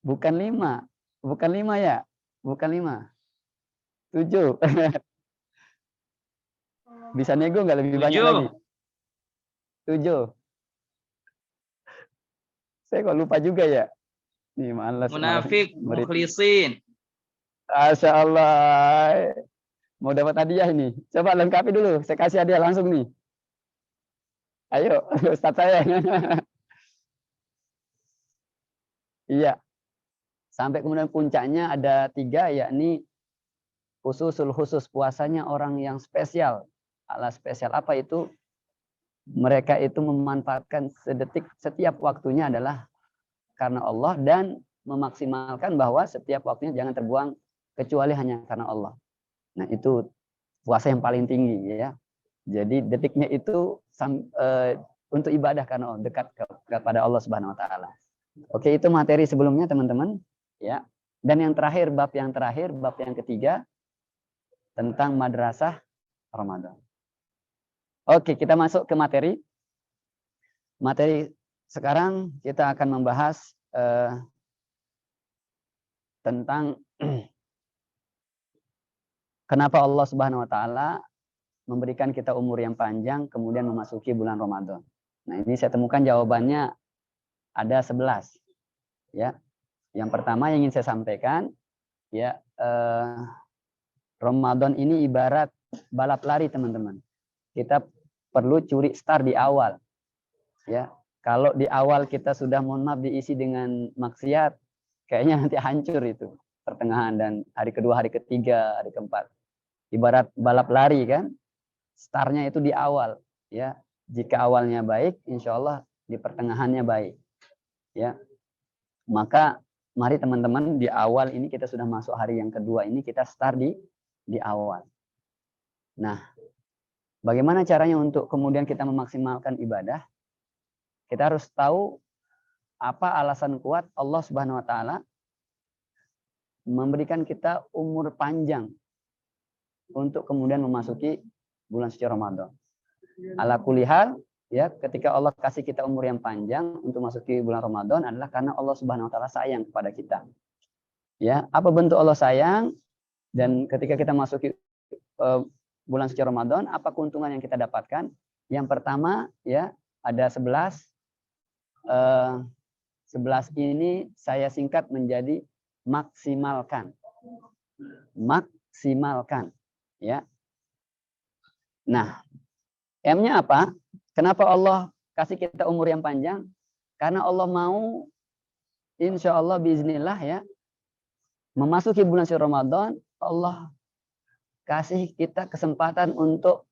Bukan 5. Bukan 5 ya? Bukan 5. 7. Bisa nego nggak lebih banyak lagi? 7. Saya kok lupa juga ya. Nih malas. Munafik, mukhlisin. Masya Allah. Mau dapat hadiah ini. Coba lengkapi dulu. Saya kasih hadiah langsung nih. Ayo, Ustadz saya. Iya. Sampai kemudian puncaknya ada 3, yakni khusus puasanya orang yang spesial. Ala spesial apa itu? Mereka itu memanfaatkan setiap waktunya adalah karena Allah dan memaksimalkan bahwa setiap waktunya jangan terbuang kecuali hanya karena Allah. Nah, itu puasa yang paling tinggi ya. Jadi detiknya itu untuk ibadah karena dekat kepada Allah Subhanahu wa taala. Oke, itu materi sebelumnya teman-teman ya. Dan yang terakhir, bab yang ketiga tentang madrasah Ramadan. Oke, kita masuk ke materi. Materi sekarang kita akan membahas tentang kenapa Allah Subhanahu wa taala memberikan kita umur yang panjang kemudian memasuki bulan Ramadan. Nah, ini saya temukan jawabannya ada 11. Ya. Yang pertama yang ingin saya sampaikan ya, Ramadan ini ibarat balap lari, teman-teman. Kita perlu curi start di awal. Ya. Kalau di awal kita sudah, mohon maaf, diisi dengan maksiat, kayaknya nanti hancur itu pertengahan dan hari kedua, hari ketiga, hari keempat. Ibarat balap lari kan, startnya itu di awal. Ya, jika awalnya baik, insya Allah di pertengahannya baik. Ya, maka mari teman-teman di awal ini kita sudah masuk hari yang kedua ini kita start di awal. Nah, bagaimana caranya untuk kemudian kita memaksimalkan ibadah? Kita harus tahu apa alasan kuat Allah Subhanahu wa taala memberikan kita umur panjang untuk kemudian memasuki bulan suci Ramadan. Ala kulli hal ya, ketika Allah kasih kita umur yang panjang untuk masuki bulan Ramadan adalah karena Allah Subhanahu wa taala sayang kepada kita. Ya, apa bentuk Allah sayang? Dan ketika kita masuki bulan suci Ramadan, apa keuntungan yang kita dapatkan? Yang pertama ya, ada 11. 11 ini saya singkat menjadi maksimalkan. Maksimalkan ya. Nah, M-nya apa? Kenapa Allah kasih kita umur yang panjang? Karena Allah mau insya Allah biiznillah ya, memasuki bulan suci Ramadan, Allah kasih kita kesempatan untuk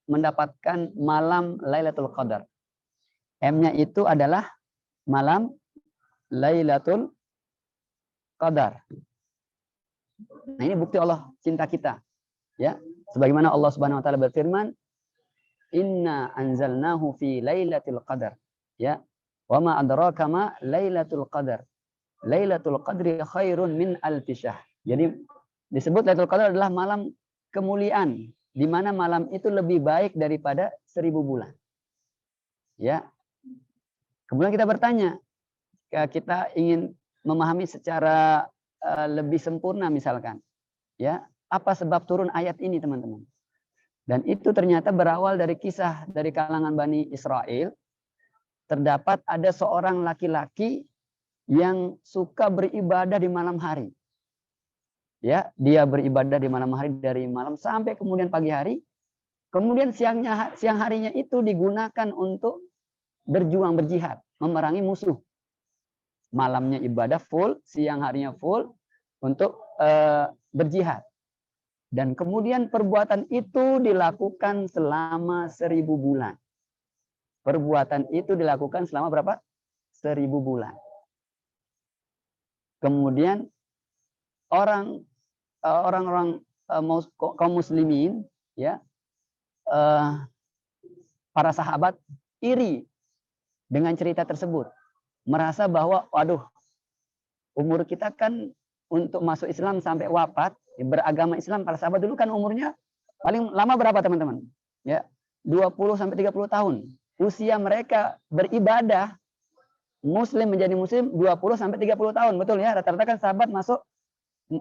mendapatkan malam Lailatul Qadar. M-nya itu adalah malam Lailatul Qadar. Nah, ini bukti Allah cinta kita. Ya, sebagaimana Allah Subhanahu wa taala berfirman, "Inna anzalnahu fi Lailatul Qadar." Ya. Wa ma adraka ma Lailatul Qadar. Lailatul Qadri khairun min alfi syahr. Jadi disebut Lailatul Qadar adalah malam kemuliaan, di mana malam itu lebih baik daripada 1000 bulan. Ya. Kemudian kita bertanya, kita ingin memahami secara lebih sempurna misalkan, ya, apa sebab turun ayat ini, teman-teman? Dan itu ternyata berawal dari kisah dari kalangan Bani Israel. Terdapat ada seorang laki-laki yang suka beribadah di malam hari. Ya, dia beribadah di malam hari dari malam sampai kemudian pagi hari. Kemudian siang harinya itu digunakan untuk berjuang, berjihad, memerangi musuh. Malamnya ibadah full, siang harinya full untuk berjihad. Dan kemudian perbuatan itu dilakukan selama 1000 bulan. Perbuatan itu dilakukan selama berapa? 1000 bulan. Kemudian orang-orang kaum muslimin, ya, para sahabat iri dengan cerita tersebut, merasa bahwa, waduh, umur kita kan untuk masuk Islam sampai wafat, beragama Islam, para sahabat dulu kan umurnya paling lama berapa, teman-teman? Ya, 20 sampai 30 tahun. Usia mereka beribadah muslim menjadi muslim 20 sampai 30 tahun. Betul ya? Rata-rata kan sahabat masuk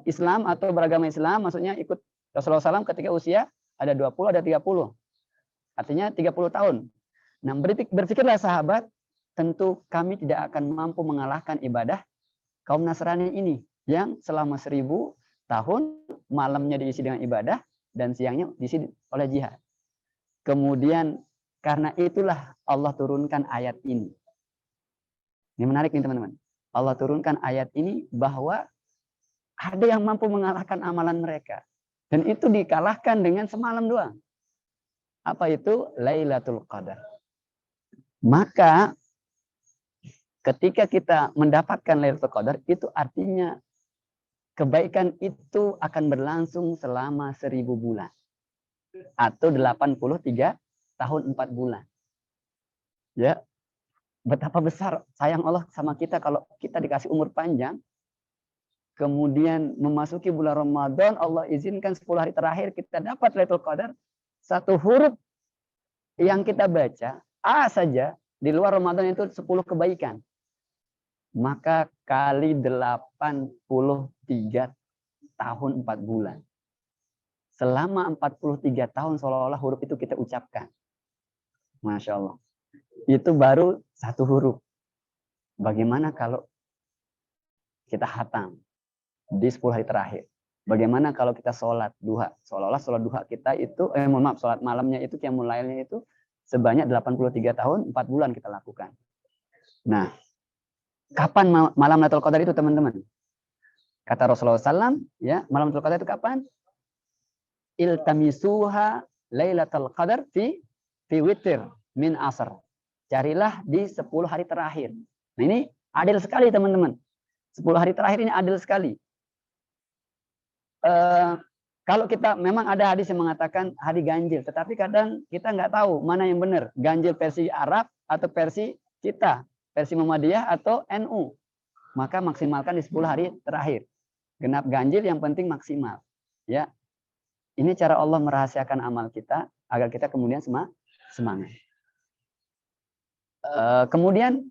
Islam atau beragama Islam, maksudnya ikut Rasulullah SAW ketika usia ada 20, ada 30. Artinya 30 tahun. Nah, berpikirlah sahabat, tentu kami tidak akan mampu mengalahkan ibadah kaum Nasrani ini yang selama 1000 tahun malamnya diisi dengan ibadah dan siangnya diisi oleh jihad. Kemudian karena itulah Allah turunkan ayat ini. Ini menarik nih teman-teman. Allah turunkan ayat ini bahwa ada yang mampu mengalahkan amalan mereka. Dan itu dikalahkan dengan semalam doang. Apa itu? Lailatul Qadar. Maka ketika kita mendapatkan Lailatul Qadar, itu artinya kebaikan itu akan berlangsung selama 1000 bulan. Atau 83 tahun 4 bulan. Ya, betapa besar sayang Allah sama kita kalau kita dikasih umur panjang, kemudian memasuki bulan Ramadan, Allah izinkan 10 hari terakhir kita dapat Lailatul Qadar, satu huruf yang kita baca, A saja, di luar Ramadan itu 10 kebaikan. Maka kali 83 tahun 4 bulan. Selama 43 tahun seolah-olah huruf itu kita ucapkan. Masya Allah. Itu baru satu huruf. Bagaimana kalau kita hatam di 10 hari terakhir? Bagaimana kalau kita sholat duha? Seolah-olah sholat duha kita itu, sholat malamnya itu, qiyamul lailnya itu sebanyak 83 tahun, 4 bulan kita lakukan. Nah, kapan malam Lailatul Qadar itu teman-teman? Kata Rasulullah SAW, ya, malam Lailatul Qadar itu kapan? Iltamisuha Lailatul Qadar fi witr min asr. Carilah di 10 hari terakhir. Nah, ini adil sekali teman-teman. 10 hari terakhir ini adil sekali. Kalau kita memang ada hadis yang mengatakan hari ganjil, tetapi kadang kita nggak tahu mana yang benar, ganjil versi Arab atau versi kita, versi Muhammadiyah atau NU. Maka maksimalkan di 10 hari terakhir. Genap ganjil yang penting maksimal. Ya, ini cara Allah merahasiakan amal kita agar kita kemudian semangat. Kemudian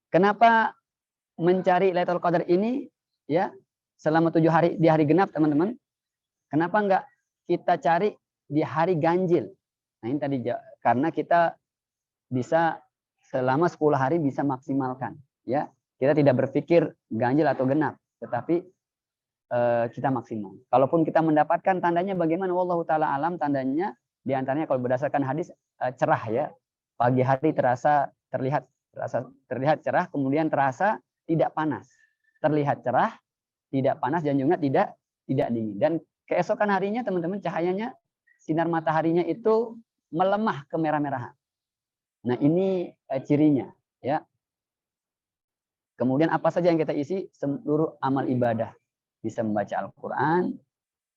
kenapa mencari Lailatul Qadar ini ya selama 7 hari di hari genap teman-teman? Kenapa enggak kita cari di hari ganjil? Nah, ini tadi karena kita bisa selama 10 hari bisa maksimalkan ya. Kita tidak berpikir ganjil atau genap, tetapi kita maksimal. Kalaupun kita mendapatkan tandanya bagaimana wallahu taala alam, tandanya diantaranya kalau berdasarkan hadis cerah ya. Pagi hari terlihat cerah, kemudian terasa tidak panas. Terlihat cerah, tidak panas dan juga tidak dingin. Dan keesokan harinya teman-teman cahayanya sinar mataharinya itu melemah kemerah-merahan. Nah, ini cirinya ya. Kemudian apa saja yang kita isi? Seluruh amal ibadah. Bisa membaca Al-Qur'an,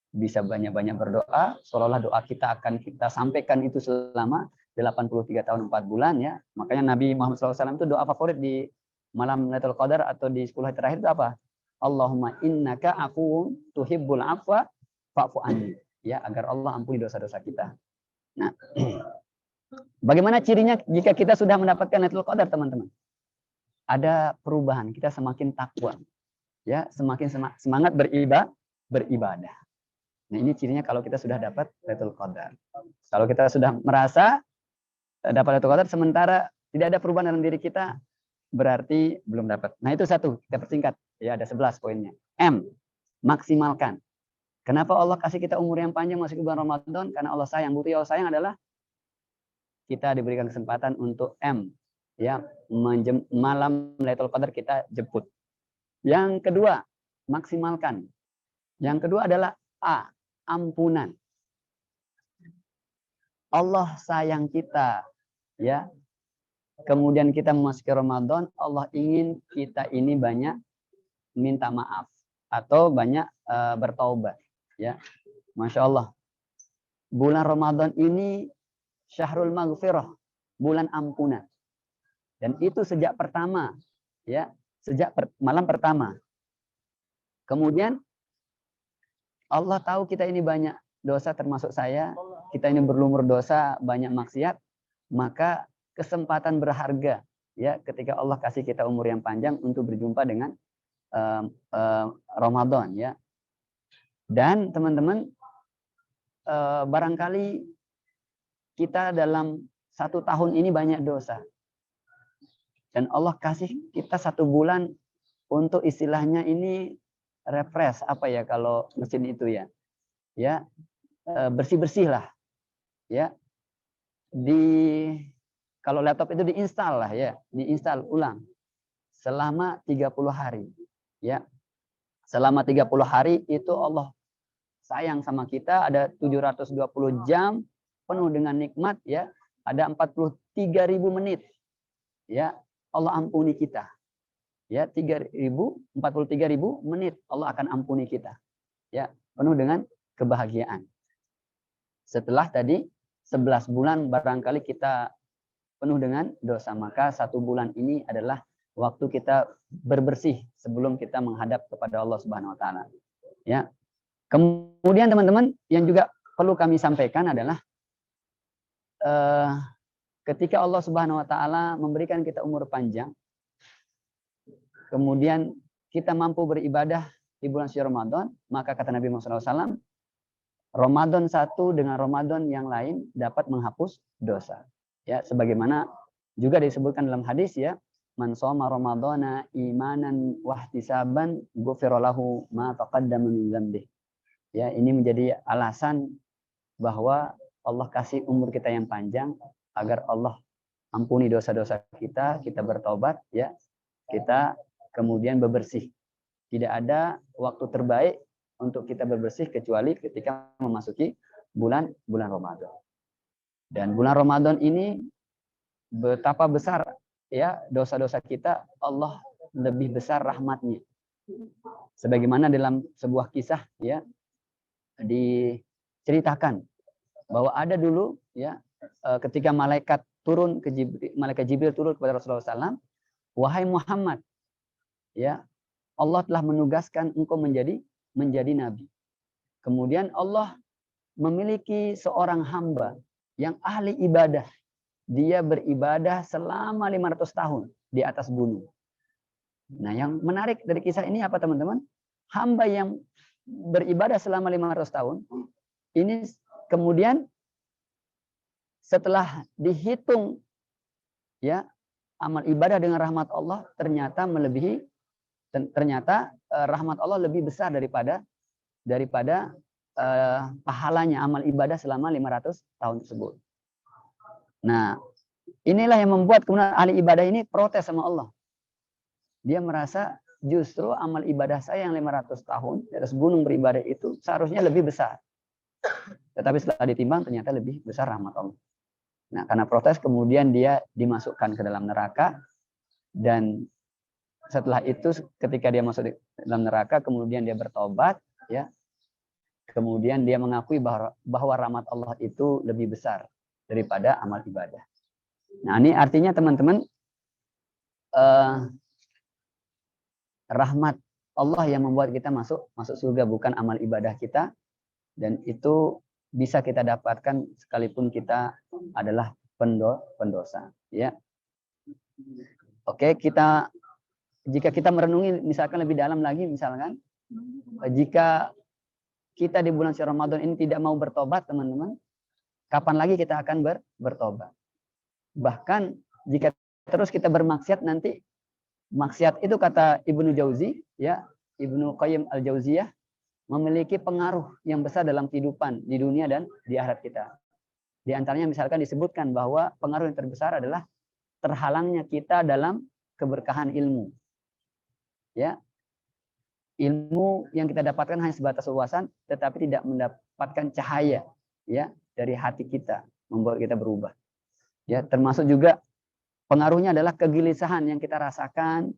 bisa banyak-banyak berdoa, seolah-olah doa kita akan kita sampaikan itu selama 83 tahun 4 bulan ya. Makanya Nabi Muhammad SAW itu doa favorit di malam Lailatul Qadar atau di 10 hari terakhir itu apa? Allahumma innaka afuwun tuhibbul afwa fa'fu anni. Ya, agar Allah ampuni dosa-dosa kita. Nah, bagaimana cirinya jika kita sudah mendapatkan Lailatul Qadar, teman-teman? Ada perubahan, kita semakin takwa. Ya, semakin semangat beribadah. Nah, ini cirinya kalau kita sudah dapat Lailatul Qadar. Kalau kita sudah merasa dapat Lailatul Qadar sementara tidak ada perubahan dalam diri kita, berarti belum dapat. Nah, itu satu, kita persingkat. Ya, ada 11 poinnya. M, maksimalkan. Kenapa Allah kasih kita umur yang panjang masuk ke bulan Ramadan? Karena Allah sayang. Bukti Allah sayang adalah kita diberikan kesempatan untuk M, ya, malam Lailatul Qadar kita jemput. Yang kedua, maksimalkan. Yang kedua adalah A, ampunan. Allah sayang kita, ya. Kemudian kita memasuki Ramadan, Allah ingin kita ini banyak minta maaf atau banyak bertaubat, ya. Masya Allah. Bulan Ramadan ini Syahrul Maghfirah, bulan ampunan. Dan itu sejak pertama, ya, sejak malam pertama. Kemudian Allah tahu kita ini banyak dosa termasuk saya. kita ini berlumur dosa, banyak maksiat, maka kesempatan berharga ya ketika Allah kasih kita umur yang panjang untuk berjumpa dengan Ramadan ya. Dan teman-teman, barangkali kita dalam 1 tahun ini banyak dosa. Dan Allah kasih kita 1 bulan untuk istilahnya ini refresh, apa ya kalau mesin itu ya. Ya, bersih-bersih lah. Ya. Kalau laptop itu diinstal lah ya, diinstal ulang selama 30 hari. Ya. Selama 30 hari itu Allah sayang sama kita, ada 720 jam penuh dengan nikmat ya, ada 43.000 menit. Ya, Allah ampuni kita. Ya, 43.000 menit Allah akan ampuni kita. Ya, penuh dengan kebahagiaan. Setelah tadi 11 bulan barangkali kita penuh dengan dosa, maka 1 bulan ini adalah waktu kita berbersih sebelum kita menghadap kepada Allah Subhanahu wa taala. Ya. Kemudian teman-teman yang juga perlu kami sampaikan adalah ketika Allah Subhanahu wa taala memberikan kita umur panjang, kemudian kita mampu beribadah di bulan suci Ramadan, maka kata Nabi Muhammad SAW, Ramadan satu dengan Ramadan yang lain dapat menghapus dosa. Ya, sebagaimana juga disebutkan dalam hadis ya, man shoma ramadhana imanan wahtisaban ghufira lahu ma taqaddama min dzambi. Ya, ini menjadi alasan bahwa Allah kasih umur kita yang panjang agar Allah ampuni dosa-dosa kita, kita bertobat ya, kita kemudian bebersih. Tidak ada waktu terbaik untuk kita berbersih kecuali ketika memasuki bulan Ramadan. Dan bulan Ramadan ini betapa besar ya dosa-dosa kita, Allah lebih besar rahmatnya. Sebagaimana dalam sebuah kisah ya diceritakan bahwa ada dulu ya ketika malaikat Jibril turun kepada Rasulullah SAW, wahai Muhammad, ya Allah telah menugaskan engkau menjadi nabi. Kemudian Allah memiliki seorang hamba yang ahli ibadah. Dia beribadah selama 500 tahun di atas gunung. Nah, yang menarik dari kisah ini apa teman-teman? Hamba yang beribadah selama 500 tahun ini kemudian setelah dihitung ya amal ibadah dengan rahmat Allah ternyata rahmat Allah lebih besar daripada pahalanya amal ibadah selama 500 tahun tersebut. Nah, inilah yang membuat kemudian ahli ibadah ini protes sama Allah. Dia merasa justru amal ibadah saya yang 500 tahun di atas gunung beribadah itu seharusnya lebih besar. Tetapi setelah ditimbang ternyata lebih besar rahmat Allah. Nah, karena protes kemudian dia dimasukkan ke dalam neraka, dan setelah itu ketika dia masuk di dalam neraka kemudian dia bertobat ya. Kemudian dia mengakui bahwa rahmat Allah itu lebih besar daripada amal ibadah. Nah, ini artinya teman-teman rahmat Allah yang membuat kita masuk surga, bukan amal ibadah kita, dan itu bisa kita dapatkan sekalipun kita adalah pendosa ya. Oke, jika kita merenungi misalkan lebih dalam lagi, misalkan jika kita di bulan suci Ramadan ini tidak mau bertobat teman-teman, kapan lagi kita akan bertobat? Bahkan jika terus kita bermaksiat, nanti maksiat itu kata Ibnu Jauzi ya, Ibnu Qayyim Al-Jauziyah, memiliki pengaruh yang besar dalam kehidupan di dunia dan di akhirat kita. Di antaranya misalkan disebutkan bahwa pengaruh yang terbesar adalah terhalangnya kita dalam keberkahan ilmu. Ya. Ilmu yang kita dapatkan hanya sebatas wawasan, tetapi tidak mendapatkan cahaya ya dari hati kita, membuat kita berubah. Ya, termasuk juga pengaruhnya adalah kegelisahan yang kita rasakan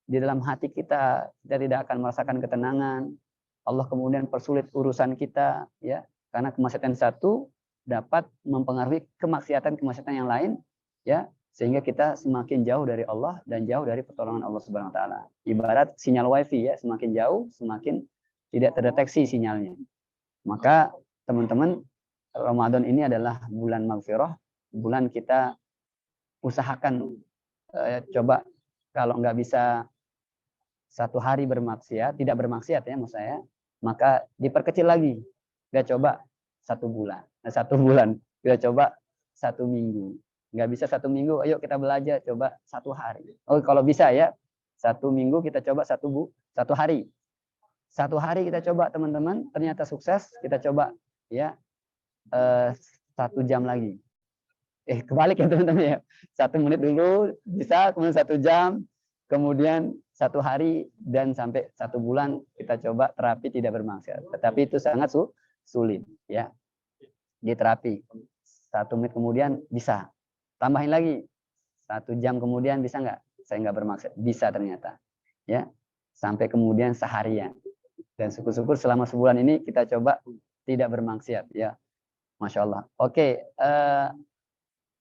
di dalam hati kita tidak akan merasakan ketenangan. Allah kemudian persulit urusan kita ya, karena kemaksiatan satu dapat mempengaruhi kemaksiatan yang lain ya, sehingga kita semakin jauh dari Allah dan jauh dari pertolongan Allah Subhanahu wa taala. Ibarat sinyal wifi ya, semakin jauh semakin tidak terdeteksi sinyalnya. Maka teman-teman Ramadan ini adalah bulan maghfirah, bulan kita usahakan coba kalau nggak bisa 1 hari bermaksiat, tidak bermaksiat ya maksud saya, maka diperkecil lagi. Kita coba 1 bulan. Nah, 1 bulan kita coba 1 minggu. Nggak bisa 1 minggu, ayo kita belajar coba 1 hari. Oh kalau bisa ya 1 minggu kita coba 1 hari. 1 hari kita coba teman-teman, ternyata sukses, kita coba ya 1 jam lagi. Kebalik ya teman-teman ya. 1 menit dulu bisa, kemudian 1 jam, kemudian 1 hari, dan sampai 1 bulan kita coba terapi tidak bermaksiat. Tetapi itu sangat sulit ya. Diterapi. 1 menit kemudian bisa. Tambahin lagi. 1 jam kemudian bisa nggak? Saya nggak bermaksiat. Bisa ternyata. Ya. Sampai kemudian seharian. Dan syukur-syukur selama sebulan ini kita coba tidak bermaksiat ya. Masya Allah. Oke,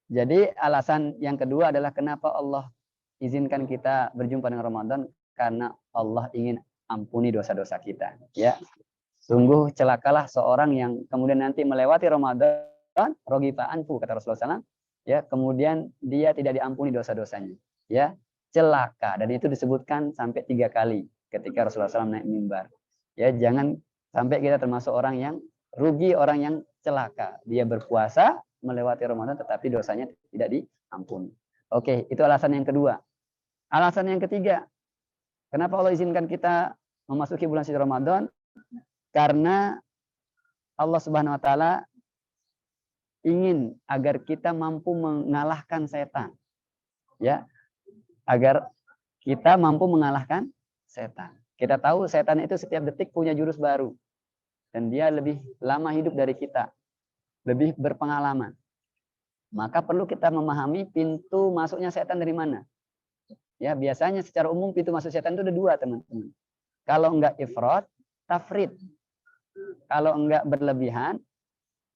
jadi alasan yang kedua adalah kenapa Allah izinkan kita berjumpa dengan Ramadan, karena Allah ingin ampuni dosa-dosa kita. Ya, sungguh celakalah seorang yang kemudian nanti melewati Ramadan, rogifa anfu kata Rasulullah SAW, ya, kemudian dia tidak diampuni dosa-dosanya. Ya, celaka, dan itu disebutkan sampai 3 kali ketika Rasulullah SAW naik mimbar. Ya, jangan sampai kita termasuk orang yang rugi, orang yang celaka. Dia berpuasa, melewati Ramadan, tetapi dosanya tidak diampuni. Oke, itu alasan yang kedua. Alasan yang ketiga, kenapa Allah izinkan kita memasuki bulan suci Ramadan? Karena Allah Subhanahu wa taala ingin agar kita mampu mengalahkan setan. Ya. Agar kita mampu mengalahkan setan. Kita tahu setan itu setiap detik punya jurus baru. Dan dia lebih lama hidup dari kita. Lebih berpengalaman. Maka perlu kita memahami pintu masuknya setan dari mana. Ya, biasanya secara umum pintu masuk setan itu ada 2, teman-teman. Kalau enggak ifrat, tafrid. Kalau enggak berlebihan,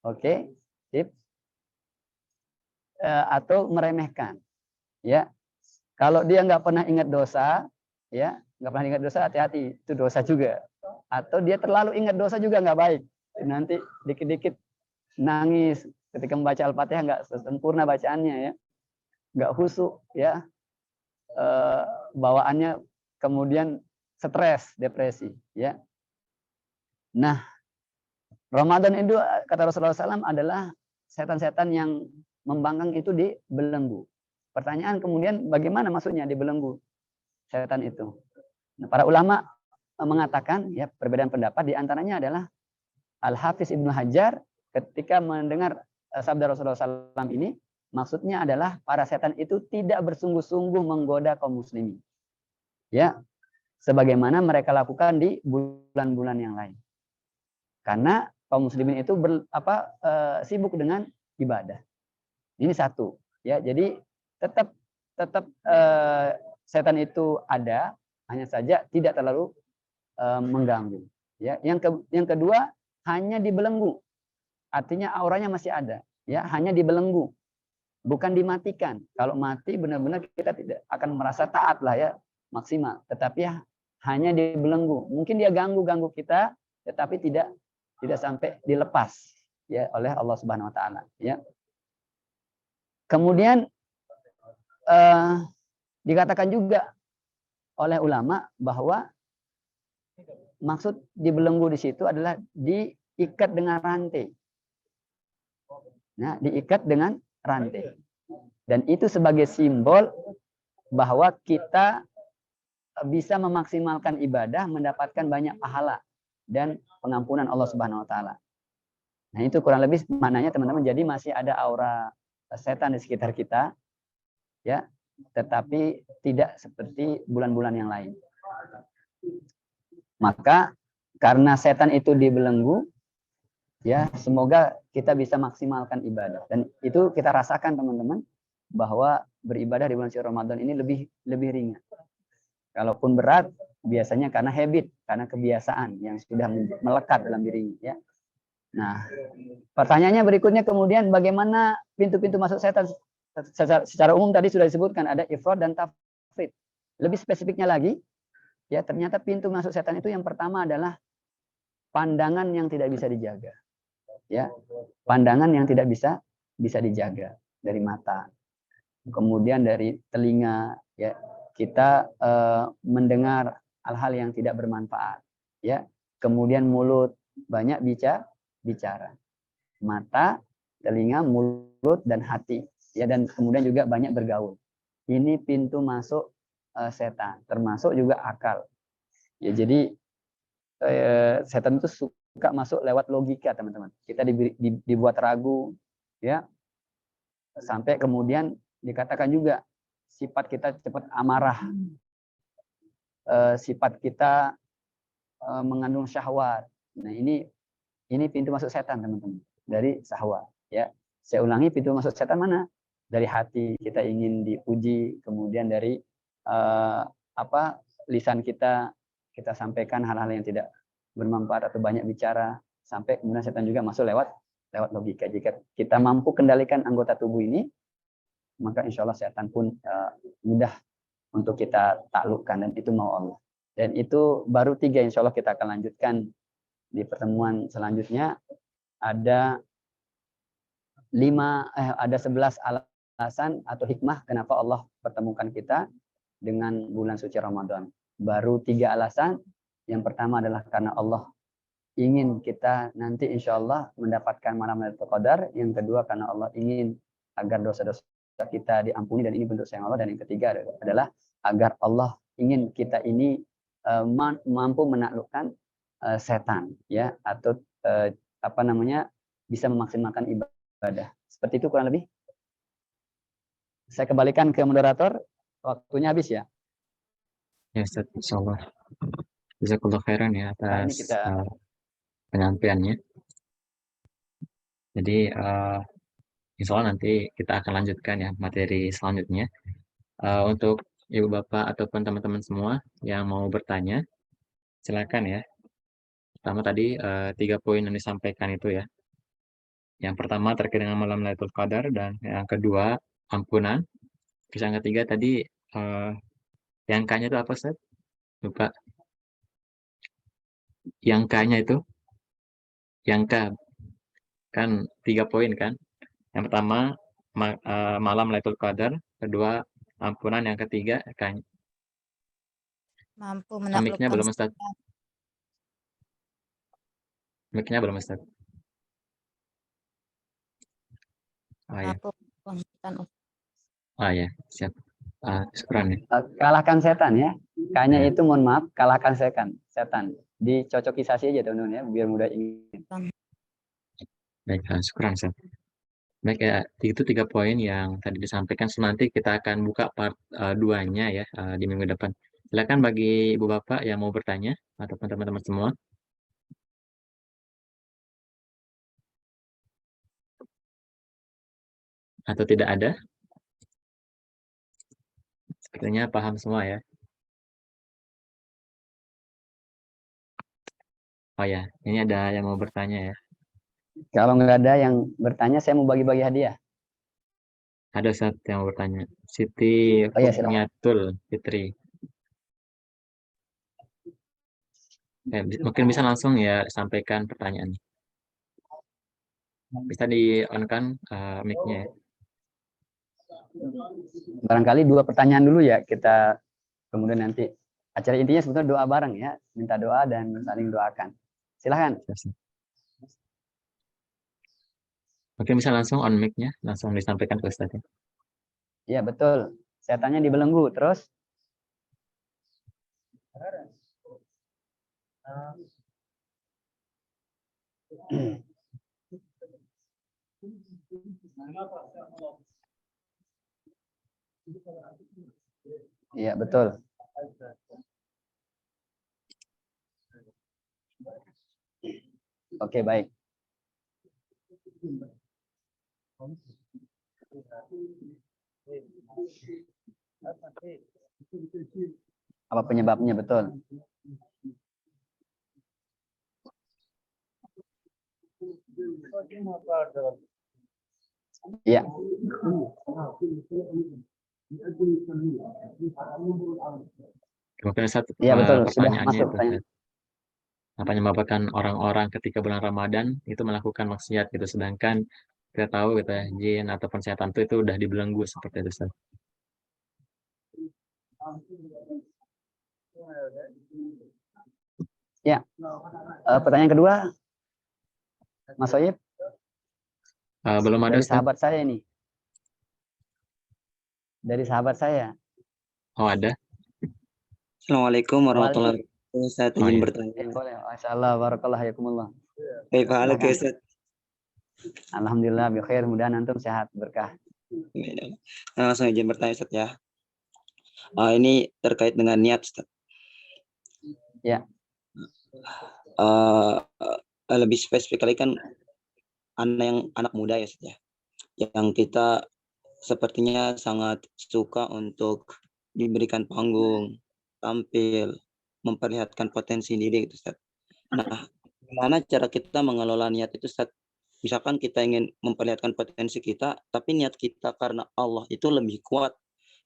oke, sip. Atau meremehkan. Ya. Kalau dia enggak pernah ingat dosa, ya, enggak pernah ingat dosa, hati-hati, itu dosa juga. Atau dia terlalu ingat dosa juga enggak baik. Nanti dikit-dikit nangis ketika membaca Al-Fatihah, enggak sempurna bacaannya ya. Enggak khusyuk ya. Bawaannya kemudian stres, depresi ya. Nah, Ramadan itu kata Rasulullah SAW adalah setan-setan yang membangkang itu dibelenggu. Pertanyaan kemudian bagaimana maksudnya dibelenggu setan itu? Nah, para ulama mengatakan ya, perbedaan pendapat, di antaranya adalah Al-Hafiz Ibnu Hajar ketika mendengar sabda Rasulullah SAW ini, maksudnya adalah para setan itu tidak bersungguh-sungguh menggoda kaum muslimin. Ya, sebagaimana mereka lakukan di bulan-bulan yang lain. Karena kaum muslimin itu sibuk dengan ibadah. Ini satu, ya. Jadi tetap setan itu ada, hanya saja tidak terlalu mengganggu. Ya, yang kedua hanya dibelenggu, artinya auranya masih ada, ya, hanya dibelenggu, bukan dimatikan. Kalau mati benar-benar kita tidak akan merasa taat lah ya, maksimal. Tetapi ya, hanya dibelenggu. Mungkin dia ganggu kita, tetapi tidak sampai dilepas ya oleh Allah Subhanahu Wa Taala. Ya. Kemudian dikatakan juga oleh ulama bahwa maksud dibelenggu di situ adalah diikat dengan rantai. Nah, diikat dengan rantai. Dan itu sebagai simbol bahwa kita bisa memaksimalkan ibadah, mendapatkan banyak pahala dan pengampunan Allah Subhanahu wa taala. Nah, itu kurang lebih maknanya teman-teman. Jadi masih ada aura setan di sekitar kita. Ya, tetapi tidak seperti bulan-bulan yang lain. Maka karena setan itu dibelenggu, ya, semoga kita bisa maksimalkan ibadah. Dan itu kita rasakan teman-teman, bahwa beribadah di bulan suci Ramadan ini lebih ringan. Kalaupun berat, biasanya karena habit, karena kebiasaan yang sudah melekat dalam dirinya. Ya. Nah, pertanyaannya berikutnya kemudian bagaimana pintu-pintu masuk setan? Secara umum tadi sudah disebutkan, ada ifrat dan tafrid. Lebih spesifiknya lagi, ya, ternyata pintu masuk setan itu yang pertama adalah pandangan yang tidak bisa dijaga. ya, pandangan yang tidak bisa dijaga dari mata. Kemudian dari telinga, ya, kita mendengar hal-hal yang tidak bermanfaat, ya. Kemudian mulut, banyak bicara. Mata, telinga, mulut, dan hati, ya, dan kemudian juga banyak bergaul. Ini pintu masuk setan, termasuk juga akal. Ya, jadi setan itu suka masuk lewat logika, teman-teman. Kita dibuat ragu, ya, sampai kemudian dikatakan juga sifat kita cepat amarah, sifat kita mengandung syahwat. Nah, ini pintu masuk setan, teman-teman, dari syahwat, ya. Saya ulangi, pintu masuk setan mana? Dari hati, kita ingin dipuji, kemudian dari lisan kita sampaikan hal-hal yang tidak bermanfaat atau banyak bicara, sampai kemudian setan juga masuk lewat logika. Jika kita mampu kendalikan anggota tubuh ini, maka insya Allah setan pun mudah untuk kita taklukkan, dan itu mau Allah. Dan itu baru 3, insya Allah kita akan lanjutkan di pertemuan selanjutnya. Ada 11 alasan atau hikmah kenapa Allah pertemukan kita dengan bulan suci Ramadan. Baru 3 alasan. Yang pertama adalah karena Allah ingin kita nanti insya Allah mendapatkan malam Lailatul Qadar. Yang kedua karena Allah ingin agar dosa-dosa kita diampuni, dan ini bentuk sayang Allah. Dan yang ketiga adalah agar Allah ingin kita ini mampu menaklukkan setan, ya, atau bisa memaksimalkan ibadah. Seperti itu kurang lebih. Saya kembalikan ke moderator. Waktunya habis, ya. Ya, Ustaz, insyaallah. Jazakallahu khairan ya Nah, ini atas kita penyampaiannya. Jadi insya Allah nanti kita akan lanjutkan ya materi selanjutnya. Untuk ibu bapak ataupun teman-teman semua yang mau bertanya, silakan ya. Pertama tadi 3 poin yang disampaikan itu ya. Yang pertama terkait dengan malam Lailatul Qadar, dan yang kedua ampunan. Terus yang ketiga tadi yang K-nya itu apa, Ustaz? Lupa. Yang K-nya itu, yang K kan 3 poin kan. Yang pertama malam Lailatul Qadar, kedua ampunan, yang ketiga K-nya. Mampu Mic-nya menaklukkan belum, Ustaz. Mic-nya belum, Ustaz. Oh ya. mampu menaklukkan Oh ya, siap. Syukran ya. kalahkan setan, ya. Kayaknya Ya. itu, mohon maaf, kalahkan setan. Dicocokisasi aja, teman-teman, ya, biar mudah ingat. Baik, syukran, Ustaz. Baik ya, itu 3 poin yang tadi disampaikan. Nanti kita akan buka part 2-nya ya di minggu depan. Silakan bagi ibu bapak yang mau bertanya ataupun teman-teman semua. Atau tidak ada? Sepertinya paham semua ya. Oh ya, ini ada yang mau bertanya ya. Kalau nggak ada yang bertanya, saya mau bagi-bagi hadiah. Ada satu yang mau bertanya. Siti Oh ya, silakan. Fukmiatul Fitri. Mungkin bisa langsung ya sampaikan pertanyaan. Bisa di-on-kan mic-nya ya. Barangkali 2 pertanyaan dulu, ya, kita kemudian nanti acara intinya sebetulnya doa bareng, ya, minta doa dan saling doakan. Silahkan. Mungkin bisa langsung on mic-nya, langsung disampaikan ke Ustaz ya. Ya, betul. Setannya dibelenggu, terus iya, betul. Oke, baik. Apa penyebabnya, betul? Iya. Mungkin satu Iya, betul. Sudah pertanyaannya masuk itu. pertanyaan. menyebabkan orang-orang ketika bulan Ramadan itu melakukan maksiat gitu, sedangkan kita tahu gitu ya, jin ataupun setan itu udah dibelenggu seperti itu, Ustaz. Ya, pertanyaan kedua, Mas Soyib, Belum ada, dari Ustaz. sahabat saya ini. Dari sahabat saya. Oh, ada? Assalamualaikum warahmatullahi wabarakatuh. Saya Oh, izin iya. bertanya. Boleh. Masyaallah, barakallah yakumullah. Baik, halo Silakan. Ustaz. Alhamdulillah, bi khair, mudah antum sehat, berkah. Langsung izin bertanya Ustaz ya. Ini terkait dengan niat Ustaz. Ya. Lebih spesifik lagi kan anak muda ya Ustaz ya. Yang kita sepertinya sangat suka untuk diberikan panggung, tampil, memperlihatkan potensi diri gitu Ustaz. Nah, gimana cara kita mengelola niat itu Ustaz? Misalkan kita ingin memperlihatkan potensi kita, tapi niat kita karena Allah itu lebih kuat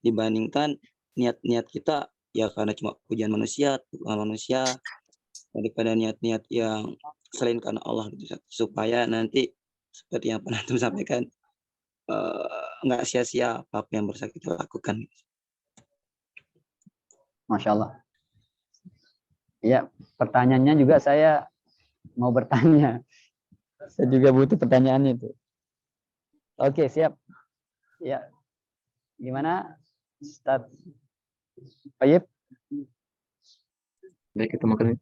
dibandingkan niat-niat kita ya karena cuma pujian manusia, daripada niat-niat yang selain karena Allah gitu Ustaz. Supaya nanti seperti yang pernah antum sampaikan nggak sia-sia apa yang berusaha kita lakukan. Masya Allah. Ya, pertanyaannya juga saya mau bertanya. Saya juga butuh pertanyaan itu. Oke, siap. Ya. Gimana, Ustaz Tayyib? Baik, itu mungkin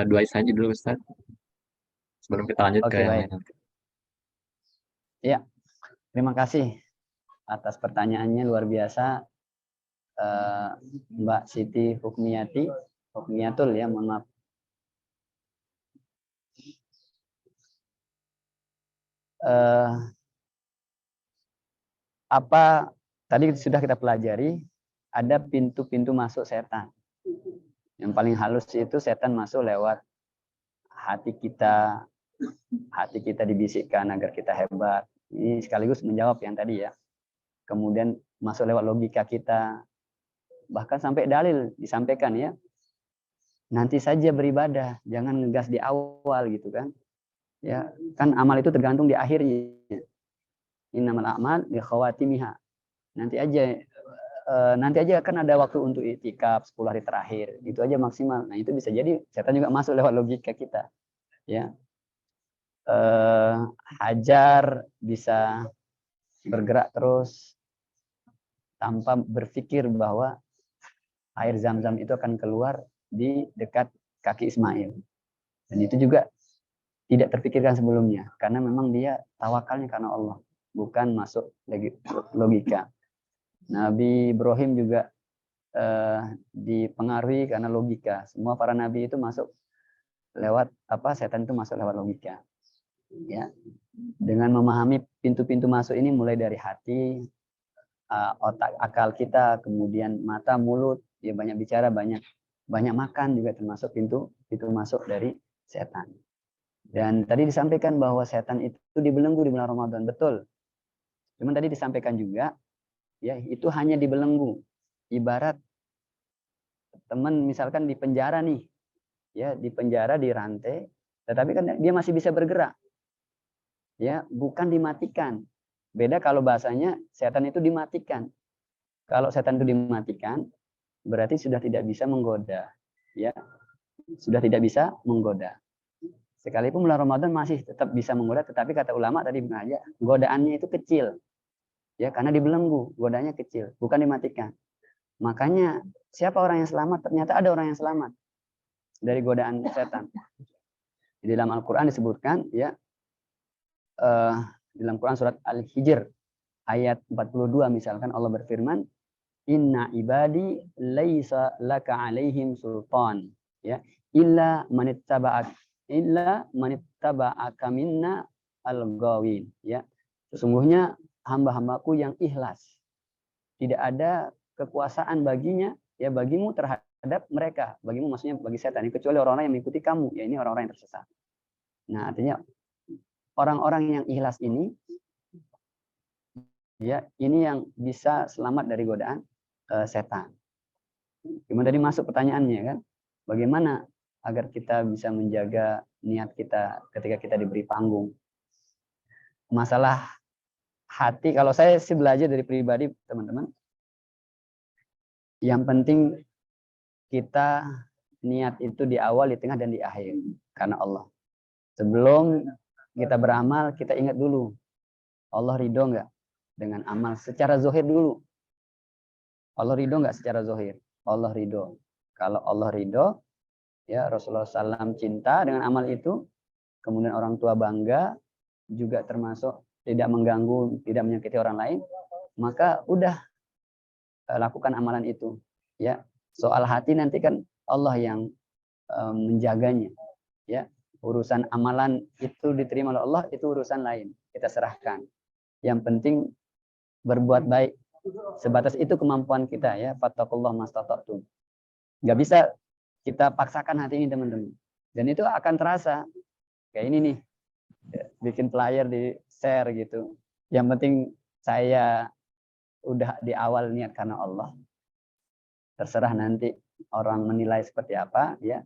dua saja dulu, Ustaz. Sebelum kita lanjut ke Oke, yang baik. lain nanti. Ya, terima kasih atas pertanyaannya, luar biasa. Mbak Siti Hukmiyatul ya, mohon maaf. Apa tadi sudah kita pelajari, ada pintu-pintu masuk setan. Yang paling halus itu setan masuk lewat hati kita. Hati kita dibisikkan agar kita hebat. Ini sekaligus menjawab yang tadi ya. Kemudian masuk lewat logika kita. Bahkan sampai dalil disampaikan ya. Nanti saja beribadah, jangan ngegas di awal gitu kan. Ya, kan amal itu tergantung di akhirnya. Innamal a'mal bi khawatimiha. Nanti aja kan ada waktu untuk iktikaf 10 hari terakhir. Itu aja maksimal. Nah, itu bisa jadi setan juga masuk lewat logika kita. Ya. Hajar bisa bergerak terus tanpa berpikir bahwa air zam-zam itu akan keluar di dekat kaki Ismail. Dan itu juga tidak terpikirkan sebelumnya. Karena memang dia tawakalnya karena Allah. Bukan masuk logika. Nabi Ibrahim juga dipengaruhi karena logika. Semua para nabi itu masuk lewat setan itu masuk lewat logika. Ya. Dengan memahami pintu-pintu masuk ini mulai dari hati, otak, akal kita, kemudian mata, mulut, ya banyak bicara, banyak makan juga termasuk pintu masuk dari setan. Dan tadi disampaikan bahwa setan itu dibelenggu di bulan Ramadan, betul. Cuman tadi disampaikan juga, ya itu hanya dibelenggu. Ibarat teman misalkan di penjara nih, ya di penjara dirantai, tetapi kan dia masih bisa bergerak, ya bukan dimatikan. Beda kalau bahasanya setan itu dimatikan. Kalau setan itu dimatikan, berarti sudah tidak bisa menggoda, ya sudah tidak bisa menggoda. Sekalipun bulan Ramadan masih tetap bisa menggoda, tetapi kata ulama tadi aja godaannya itu kecil, ya karena dibelenggu, godaannya kecil, bukan dimatikan. Makanya siapa orang yang selamat? Ternyata ada orang yang selamat dari godaan setan. Di dalam Al-Quran disebutkan, ya dalam Quran surat Al-Hijr ayat 42 misalkan Allah berfirman, Inna ibadi laisa laka alaihim sultan, ya illa manittaba'aka minna al-ghawin, ya sesungguhnya hamba-hambaku yang ikhlas, tidak ada kekuasaan baginya, ya bagimu terhadap mereka, bagimu maksudnya bagi setan, kecuali orang-orang yang mengikuti kamu, ya ini orang-orang yang tersesat. Nah, artinya orang-orang yang ikhlas ini, ya ini yang bisa selamat dari godaan setan. Kemudian tadi masuk pertanyaannya kan, bagaimana agar kita bisa menjaga niat kita ketika kita diberi panggung. Masalah hati, kalau saya sih belajar dari pribadi teman-teman, yang penting kita niat itu di awal, di tengah, dan di akhir karena Allah. Sebelum kita beramal, kita ingat dulu Allah ridho nggak dengan amal secara zohir dulu. Allah ridho nggak secara zohir? Allah ridho. Kalau Allah ridho, ya Rasulullah SAW cinta dengan amal itu, kemudian orang tua bangga, juga termasuk tidak mengganggu, tidak menyakiti orang lain, maka udah lakukan amalan itu. Ya, soal hati nanti kan Allah yang menjaganya. Ya, urusan amalan itu diterima oleh Allah itu urusan lain, kita serahkan. Yang penting berbuat baik. Sebatas itu kemampuan kita, ya. Fattaqullaha mastata'tum. Nggak bisa kita paksakan hati ini teman-teman. Dan itu akan terasa. Kayak ini nih, bikin flyer di share gitu. Yang penting saya udah di awal niat karena Allah. Terserah nanti orang menilai seperti apa, ya.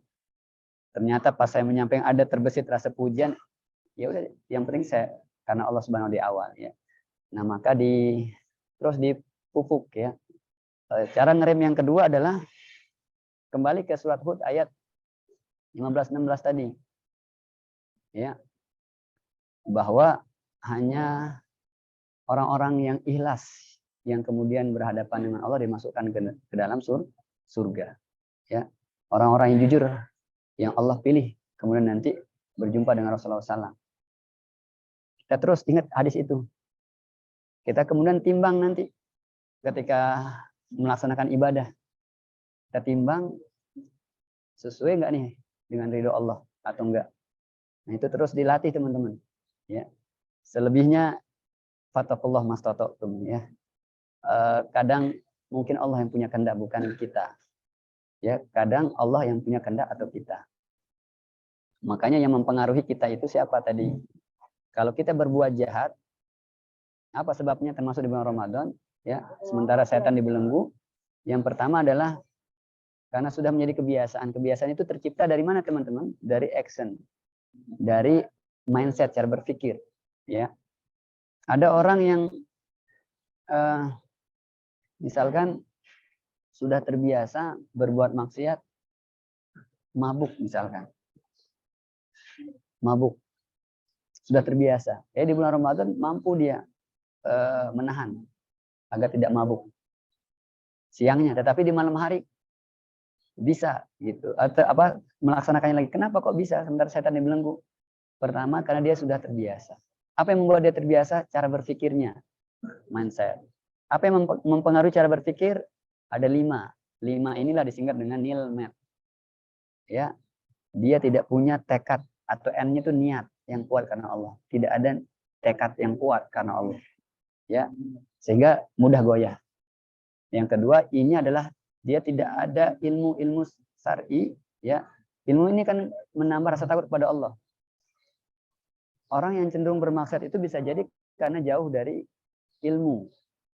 Ternyata pas saya menyampaikan ada terbesit rasa pujian, ya udah, yang penting saya karena Allah Subhanahu di awal, ya. Nah, maka terus dipupuk, ya. Cara ngerem yang kedua adalah kembali ke surat Hud ayat 15-16 tadi. Ya. Bahwa hanya orang-orang yang ikhlas yang kemudian berhadapan dengan Allah dimasukkan ke dalam surga. Ya. Orang-orang yang jujur yang Allah pilih kemudian nanti berjumpa dengan Rasulullah SAW. Kita terus ingat hadis itu. Kita kemudian timbang nanti ketika melaksanakan ibadah. Kita timbang sesuai nggak nih dengan ridho Allah atau enggak. Nah, itu terus dilatih teman-teman. Ya. Selebihnya fattaqullaha mastata'tum, ya. Kadang mungkin Allah yang punya kehendak bukan kita. Ya, kadang Allah yang punya kehendak atau kita. Makanya yang mempengaruhi kita itu siapa tadi? Kalau kita berbuat jahat, apa sebabnya termasuk di bulan Ramadan? Ya, sementara setan dibelenggu. Yang pertama adalah karena sudah menjadi kebiasaan. Kebiasaan itu tercipta dari mana teman-teman? Dari action, dari mindset, cara berpikir. Ya, ada orang yang misalkan sudah terbiasa berbuat maksiat, mabuk misalkan. Mabuk. Sudah terbiasa. Di bulan Ramadan mampu dia menahan agar tidak mabuk. Siangnya, tetapi di malam hari bisa gitu. Atau melaksanakannya lagi. Kenapa kok bisa sementara setan dibelenggu? Pertama karena dia sudah terbiasa. Apa yang membuat dia terbiasa? Cara berpikirnya, mindset. Apa yang mempengaruhi cara berpikir? Ada 5. 5 inilah disingkat dengan nilmet. Ya, dia tidak punya tekad atau N-nya itu niat yang kuat karena Allah. Tidak ada tekad yang kuat karena Allah. Ya, sehingga mudah goyah. Yang kedua, ini adalah dia tidak ada ilmu syar'i. Ya, ilmu ini kan menambah rasa takut kepada Allah. Orang yang cenderung bermaksiat itu bisa jadi karena jauh dari ilmu.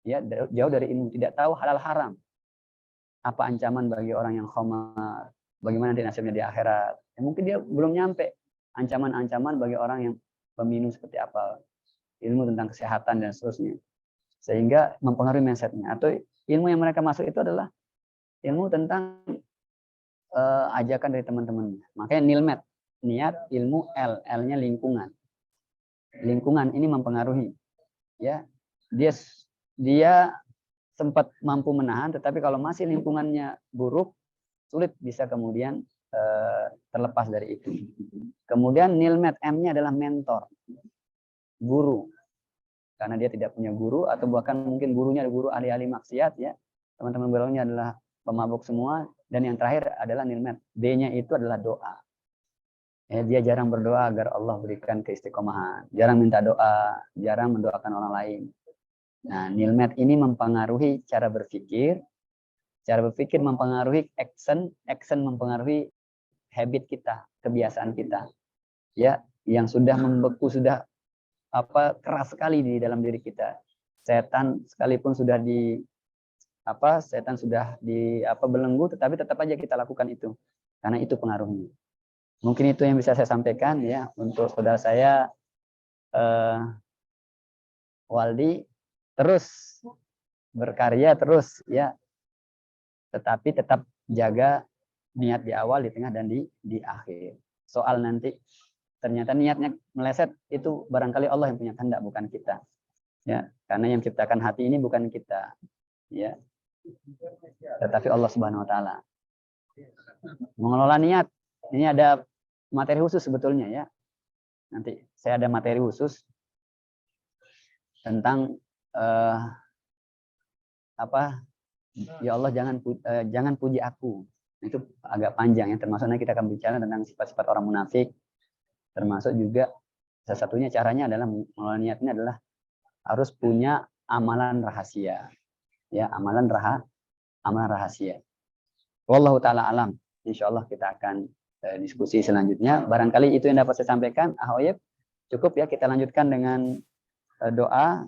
Ya, jauh dari ilmu, tidak tahu halal haram. Apa ancaman bagi orang yang khamar, bagaimana nanti nasibnya di akhirat. Ya, mungkin dia belum nyampe ancaman-ancaman bagi orang yang peminum seperti apa, ilmu tentang kesehatan dan seterusnya. Sehingga mempengaruhi mindsetnya. Atau ilmu yang mereka masuk itu adalah ilmu tentang ajakan dari teman-teman. Makanya nilmet, niat, ilmu, L-nya lingkungan. Lingkungan ini mempengaruhi. Ya, dia sempat mampu menahan, tetapi kalau masih lingkungannya buruk, sulit bisa kemudian terlepas dari itu. Kemudian nilmet, M-nya adalah mentor, guru. Karena dia tidak punya guru, atau bahkan mungkin gurunya ada guru ahli-ahli maksiat, ya. Teman-teman belakangnya adalah pemabuk semua. Dan yang terakhir adalah nilmet, D-nya itu adalah doa. Ya, dia jarang berdoa agar Allah berikan keistiqomahan. Jarang minta doa, jarang mendoakan orang lain. Nah, nilmet ini mempengaruhi cara berpikir mempengaruhi action mempengaruhi habit kita, kebiasaan kita. Ya, yang sudah membeku, sudah keras sekali di dalam diri kita. Setan sekalipun sudah belenggu, tetapi tetap aja kita lakukan itu. Karena itu pengaruhnya. Mungkin itu yang bisa saya sampaikan ya untuk saudara saya Waldi, terus berkarya terus ya, tetapi tetap jaga niat di awal, di tengah, dan di akhir. Soal nanti ternyata niatnya meleset, itu barangkali Allah yang punya kehendak, bukan kita. Ya, karena yang ciptakan hati ini bukan kita, ya, tetapi Allah Subhanahu Wa Taala. Mengelola niat, ini ada materi khusus sebetulnya ya. Nanti saya ada materi khusus tentang ya Allah jangan puji aku. Itu agak panjang ya, termasuk nanti kita akan bicara tentang sifat-sifat orang munafik, termasuk juga salah satunya caranya adalah mengelola niatnya adalah harus punya amalan rahasia. Ya, amalan rahasia. Wallahu taala alam. Insyaallah kita akan diskusi selanjutnya. Barangkali itu yang dapat saya sampaikan. Ahoyeb, cukup ya, kita lanjutkan dengan doa.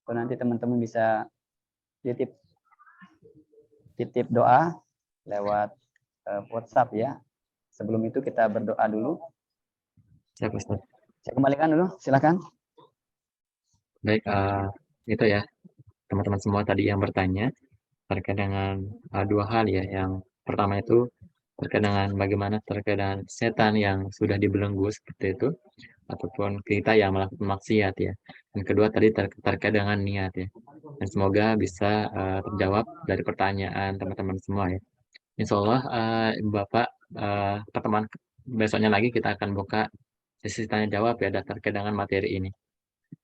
Kalau nanti teman-teman bisa titip doa lewat WhatsApp ya. Sebelum itu kita berdoa dulu. Siap, Ustaz. Saya kembalikan dulu, silakan. Baik, itu ya teman-teman semua tadi yang bertanya terkait dengan dua hal ya. Yang pertama itu terkait dengan bagaimana terkait dengan setan yang sudah dibelenggu seperti itu, ataupun kita yang melakukan maksiat ya. Dan kedua tadi terkait dengan niat ya. Dan semoga bisa terjawab dari pertanyaan teman-teman semua ya. Insya Allah, Ibu Bapak, pertemuan besoknya lagi kita akan buka sesi tanya jawab ya terkait dengan materi ini.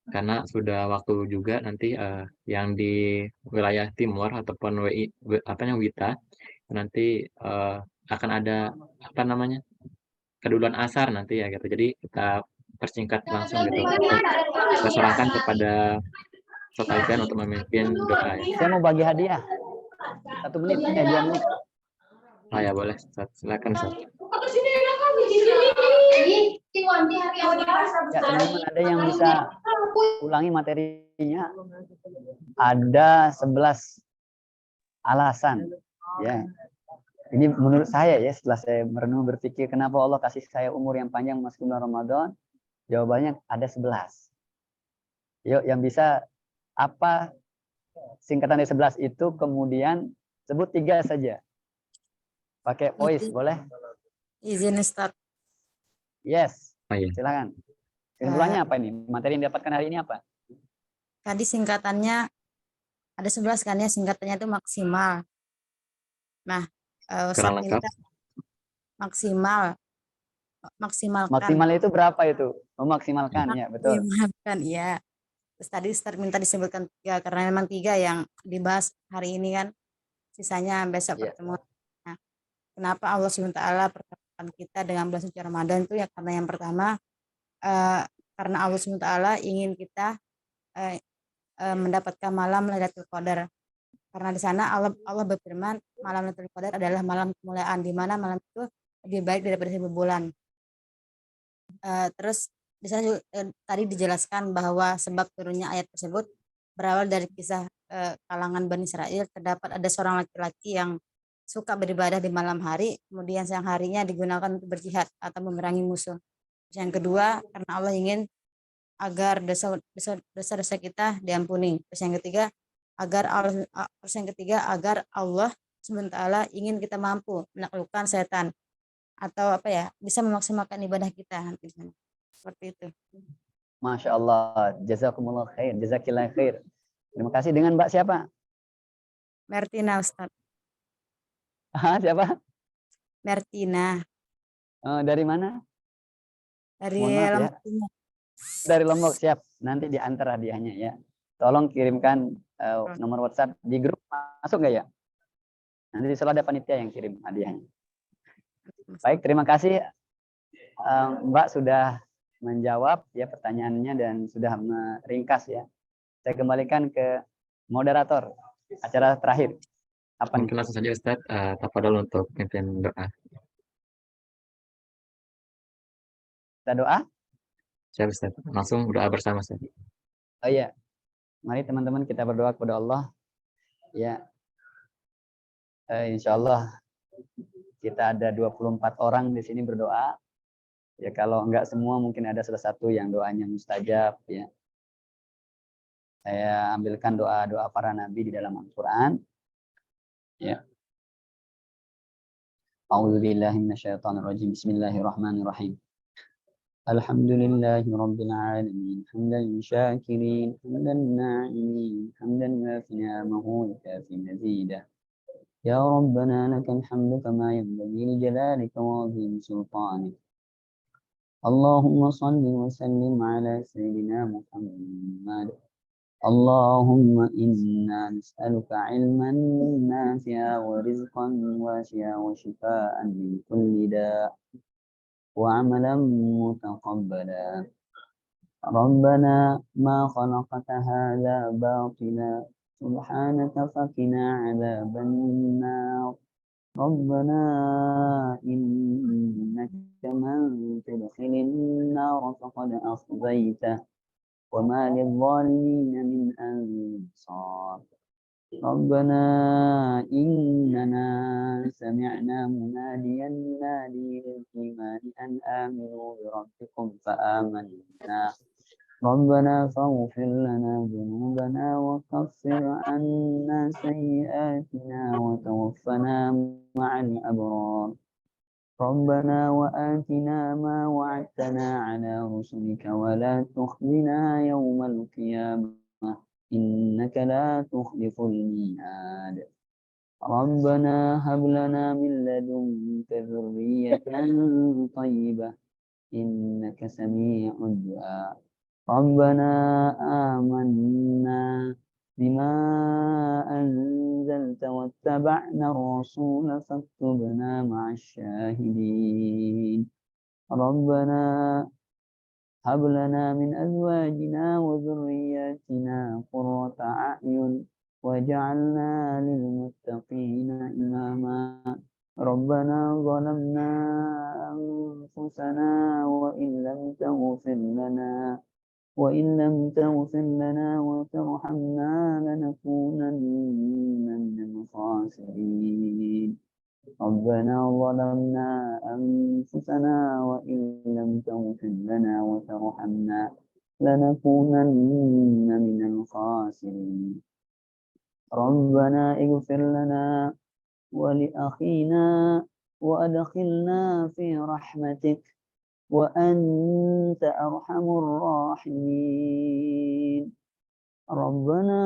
Karena sudah waktu juga nanti yang di wilayah timur ataupun WITA nanti akan ada keduluan asar nanti ya gitu. Jadi kita persingkat langsung gitu. Kita serahkan kepada Ustaz Alfian untuk memimpin doa ya. Saya mau bagi hadiah. 1 menit, 2 menit. Oh ya boleh, silakan Ustaz. Ya, teman-teman ada yang bisa ulangi materinya? Ada 11 alasan ya. Ini menurut saya ya, setelah saya merenung berpikir kenapa Allah kasih saya umur yang panjang masuk bulan Ramadan, jawabannya ada 11. Yuk, yang bisa apa singkatan dari 11 itu, kemudian sebut 3 saja. Pakai voice boleh? Izin Ustaz. Yes. Oh, iya. Silakan. Kesimpulannya apa ini? Materi yang didapatkan hari ini apa? Tadi singkatannya ada 11 kan ya, singkatannya itu maksimal. Nah, Ustaz Kurang lengkap. minta maksimalkan. Maksimal itu berapa itu? Memaksimalkan ya, betul. Maksimalkan ya. Terus tadi Ustaz minta disebutkan 3 karena memang 3 yang dibahas hari ini kan. Sisanya besok pertemuan. Nah, kenapa Allah SWT pertemukan kita dengan bulan suci Ramadan itu ya, karena yang pertama karena Allah SWT ingin kita mendapatkan malam Lailatul Qadar. Karena di sana Allah berfirman malam Lailatul Qadar adalah malam kemuliaan, di mana malam itu lebih baik daripada 1000 bulan. Terus di sana juga, tadi dijelaskan bahwa sebab turunnya ayat tersebut berawal dari kisah kalangan Bani Israel. Terdapat ada seorang laki-laki yang suka beribadah di malam hari, kemudian siang harinya digunakan untuk berjihad atau memerangi musuh. Yang kedua, karena Allah ingin agar dosa-dosa kita diampuni. Terus yang ketiga, agar Allah sementara ingin kita mampu menaklukkan setan atau bisa memaksimalkan ibadah kita nanti. Seperti itu. Masya Allah, jazakumullah khair, jazakillah khair. Terima kasih. Dengan Mbak siapa? Mertina Ustaz. Siapa? Mertina. Dari mana? Dari Lombok ya. Dari Lombok, siap. Nanti diantar hadiahnya ya. Tolong kirimkan nomor WhatsApp di grup, masuk nggak ya? Nanti selalu ada panitia yang kirim hadiahnya. Baik, terima kasih Mbak sudah menjawab ya pertanyaannya dan sudah meringkas ya. Saya kembalikan ke moderator acara terakhir. Apa Mungkin langsung saja Ustaz, tafadhol untuk pimpin doa. Kita doa? Siap Ustaz, langsung doa bersama Ustaz. Oh iya, mari teman-teman kita berdoa kepada Allah. Ya, insya Allah kita ada 24 orang di sini berdoa. Ya kalau enggak semua mungkin ada salah satu yang doanya mustajab ya. Saya ambilkan doa-doa para nabi di dalam Al-Qur'an. Ya. A'udzubillahi minasyaitonirrajim. Bismillahirrahmanirrahim. Alhamdulillahi rabbil alamin. Hamdan syakirin, hamdan na'imin, hamdan yuafi ni'amahu wa yukafi mazidah. Ya Rabbana lakal hamdu kama yanbaghi li jalalika wa 'azimi sultanik. Allahumma salli wa sallim ala sayyidina Muhammad. Allahumma inna nas'aluka ilman nafi'a wa rizqan wasi'a wa shifaa'an min kulli da' wa 'amalan mutaqabbala. Rabbana ma khalaqta hadha batila subhanaka faqina 'adzaban nar. ربنا إنك من تدخل النار فقد أخزيته وما للظالمين من أنصار ربنا إننا سمعنا مناديا ينادي للإيمان أن آمنوا بربكم فآمنا ربنا فاغفر لنا ذنوبنا وكفر عنا سيئاتنا وتوفنا مع الأبرار ربنا وآتنا ما وعدتنا على رسلك ولا تخزنا يوم القيامة إنك لا تخلف الميعاد ربنا هب لنا من لدنك ذرية طيبة إنك سميع الدعاء ربنا آمنا بما أنزلت واتبعنا الرسول فاكتبنا مع الشاهدين ربنا هب لنا من أزواجنا وذرياتنا قرة أعين واجعلنا للمتقين إماما ربنا ظلمنا أنفسنا وإن لم تغفر لنا وترحمنا لنكونن من الخاسرين ربنا ظلمنا أنفسنا وإن لم تغفر لنا وترحمنا لنكونن من الخاسرين ربنا اغفر لنا ولأخينا وأدخلنا في رحمتك وأنت أرحم الراحمين ربنا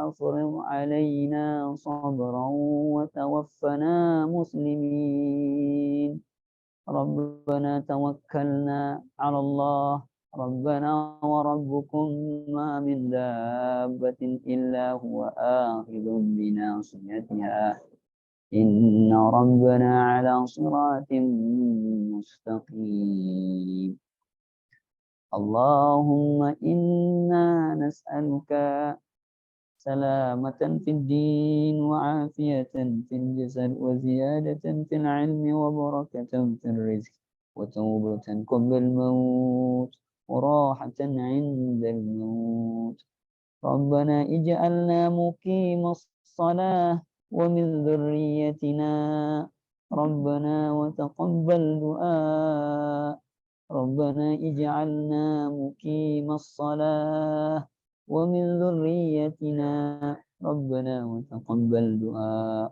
أفرغ علينا صبرا وتوفنا مسلمين ربنا توكلنا على الله ربنا وربكم ما من دابة إلا هو آخذ بناصيتها إن ربنا على صراط مستقيم اللهم إنا نسألك سلامة في الدين وعافية في الجسد وزيادة في العلم وبركة في الرزق وتوبة قبل الموت وراحة عند الموت ربنا اجعلنا مقيم الصلاة ومن ذريتنا ربنا وتقبل دعاء ربنا اجعلنا مقيم الصلاة ومن ذريتنا ربنا وتقبل دعاء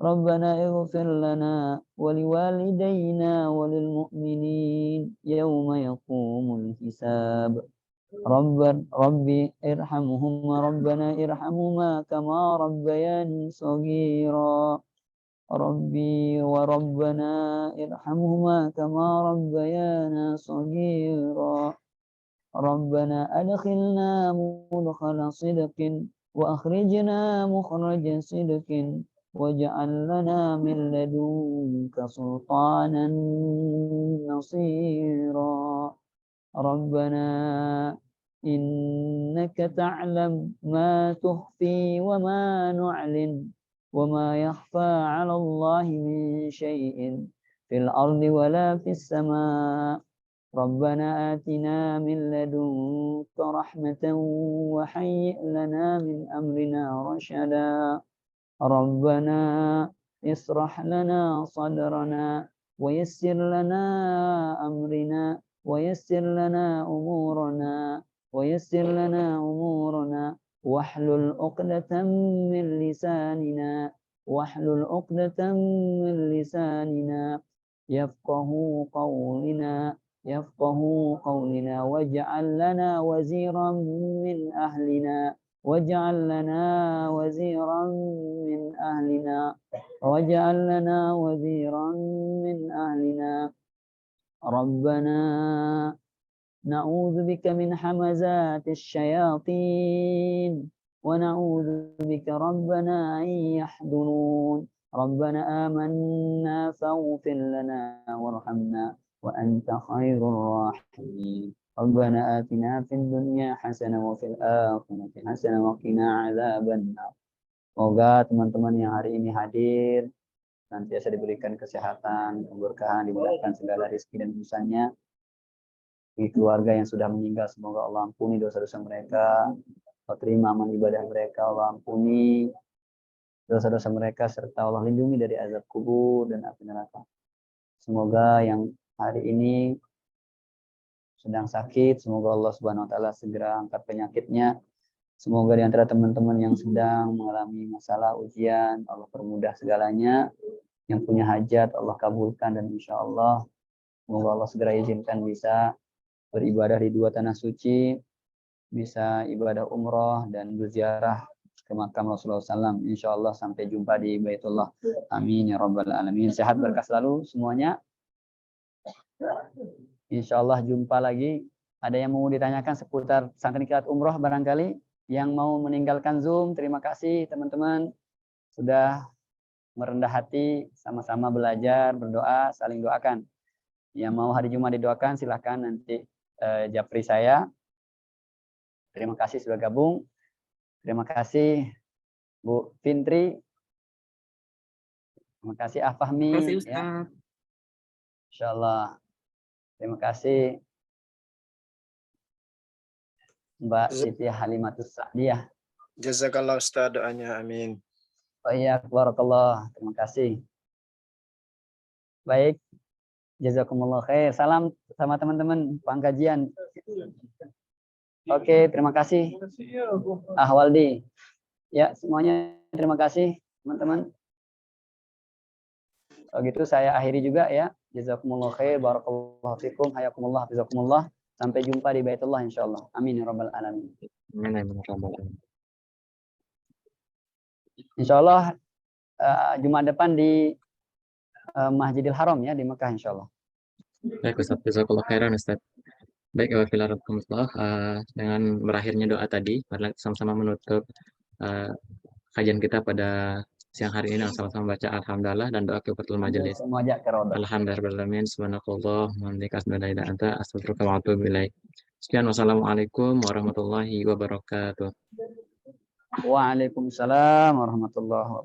ربنا اغفر لنا ولوالدينا وللمؤمنين يوم يقوم الحساب ربي ربنا ارحمهما كما ربياني صغيرا ربي وربنا ارحمهما كما ربيانا صغيرا ربنا أدخلنا مدخل صدق وأخرجنا مخرج صدق واجعل لنا من لدنك سلطانا نصيرا ربنا إنك تعلم ما تخفي وما نعلن وما يخفى على الله من شيء في الأرض ولا في السماء ربنا آتنا من لدنك رحمة وهيئ لنا من أمرنا رشدا ربنا اشرح لنا صدرنا ويسر لنا أمرنا ويسر لنا أمورنا ويسر لنا أمورنا واحلل عقدة من لساننا واحلل عقدة من لساننا يفقه قولنا واجعل لنا وزيرا من أهلنا واجعل لنا وزيرا من أهلنا واجعل لنا وزيرا من أهلنا ربنا نعوذ بك من همزات الشياطين ونعوذ بك ربنا أن يحضرون ربنا آمنا فاغفر لنا وارحمنا وأنت خير الراحمين ربنا آتنا في الدنيا حسنة وفي الآخرة حسنة وقنا عذاب النار. Semoga teman-teman yang hari ini hadir senantiasa diberikan kesehatan, keberkahan, dimudahkan segala rezeki dan urusannya. Bagi keluarga yang sudah meninggal, semoga Allah ampuni dosa-dosa mereka, Allah terima amal ibadah mereka, Allah ampuni dosa-dosa mereka, serta Allah lindungi dari azab kubur dan api neraka. Semoga yang hari ini sedang sakit, semoga Allah Subhanahu wa taala segera angkat penyakitnya. Semoga di antara teman-teman yang sedang mengalami masalah ujian, Allah permudah segalanya. Yang punya hajat, Allah kabulkan, dan insya Allah semoga Allah segera izinkan bisa beribadah di dua tanah suci, bisa ibadah umroh dan berziarah ke makam Rasulullah SAW. Insya Allah sampai jumpa di Baitullah. Amin ya rabbal alamin. Sehat berkah selalu semuanya. Insya Allah jumpa lagi. Ada yang mau ditanyakan seputar pesantren kilat umroh barangkali? Yang mau meninggalkan Zoom, terima kasih teman-teman sudah merendah hati, sama-sama belajar, berdoa, saling doakan. Yang mau hari Jumat didoakan silahkan nanti japri saya. Terima kasih sudah gabung. Terima kasih Bu Fintri. Terima kasih Fahmi. Terima kasih Ustaz. Ya. Insya Allah. Terima kasih Mbak Siti Halimatus Sa'diyah. Jazakallah Ustaz doanya, amin. Oh iya, barakallah. Terima kasih. Baik. Jazakumullah khair. Salam sama teman-teman pengkajian. Oke, terima kasih. Ahwaldi. Ya, semuanya terima kasih, teman-teman. Kalau gitu saya akhiri juga ya. Jazakumullah khair, barakallahu fikum, hayakumullah, jazakumullah. Sampai jumpa di Baitullah insyaallah. Amin ya rabbal alamin. Insyaallah Jumat depan di Masjidil Haram ya di Mekah insyaallah. Baik Ustaz, jazakallahu khairan Ustaz. Baik, dengan berakhirnya doa tadi, mari sama-sama menutup kajian kita pada siang hari ini, sama-sama baca alhamdulillah dan doa kebetul majelis. Alhamdulillah, subhanakallah, hamdika, la ilaha illa anta, astaghfiruka wa atubu ilaik. Sekian, wassalamualaikum warahmatullahi wabarakatuh. Waalaikumsalam warahmatullahi wabarakatuh.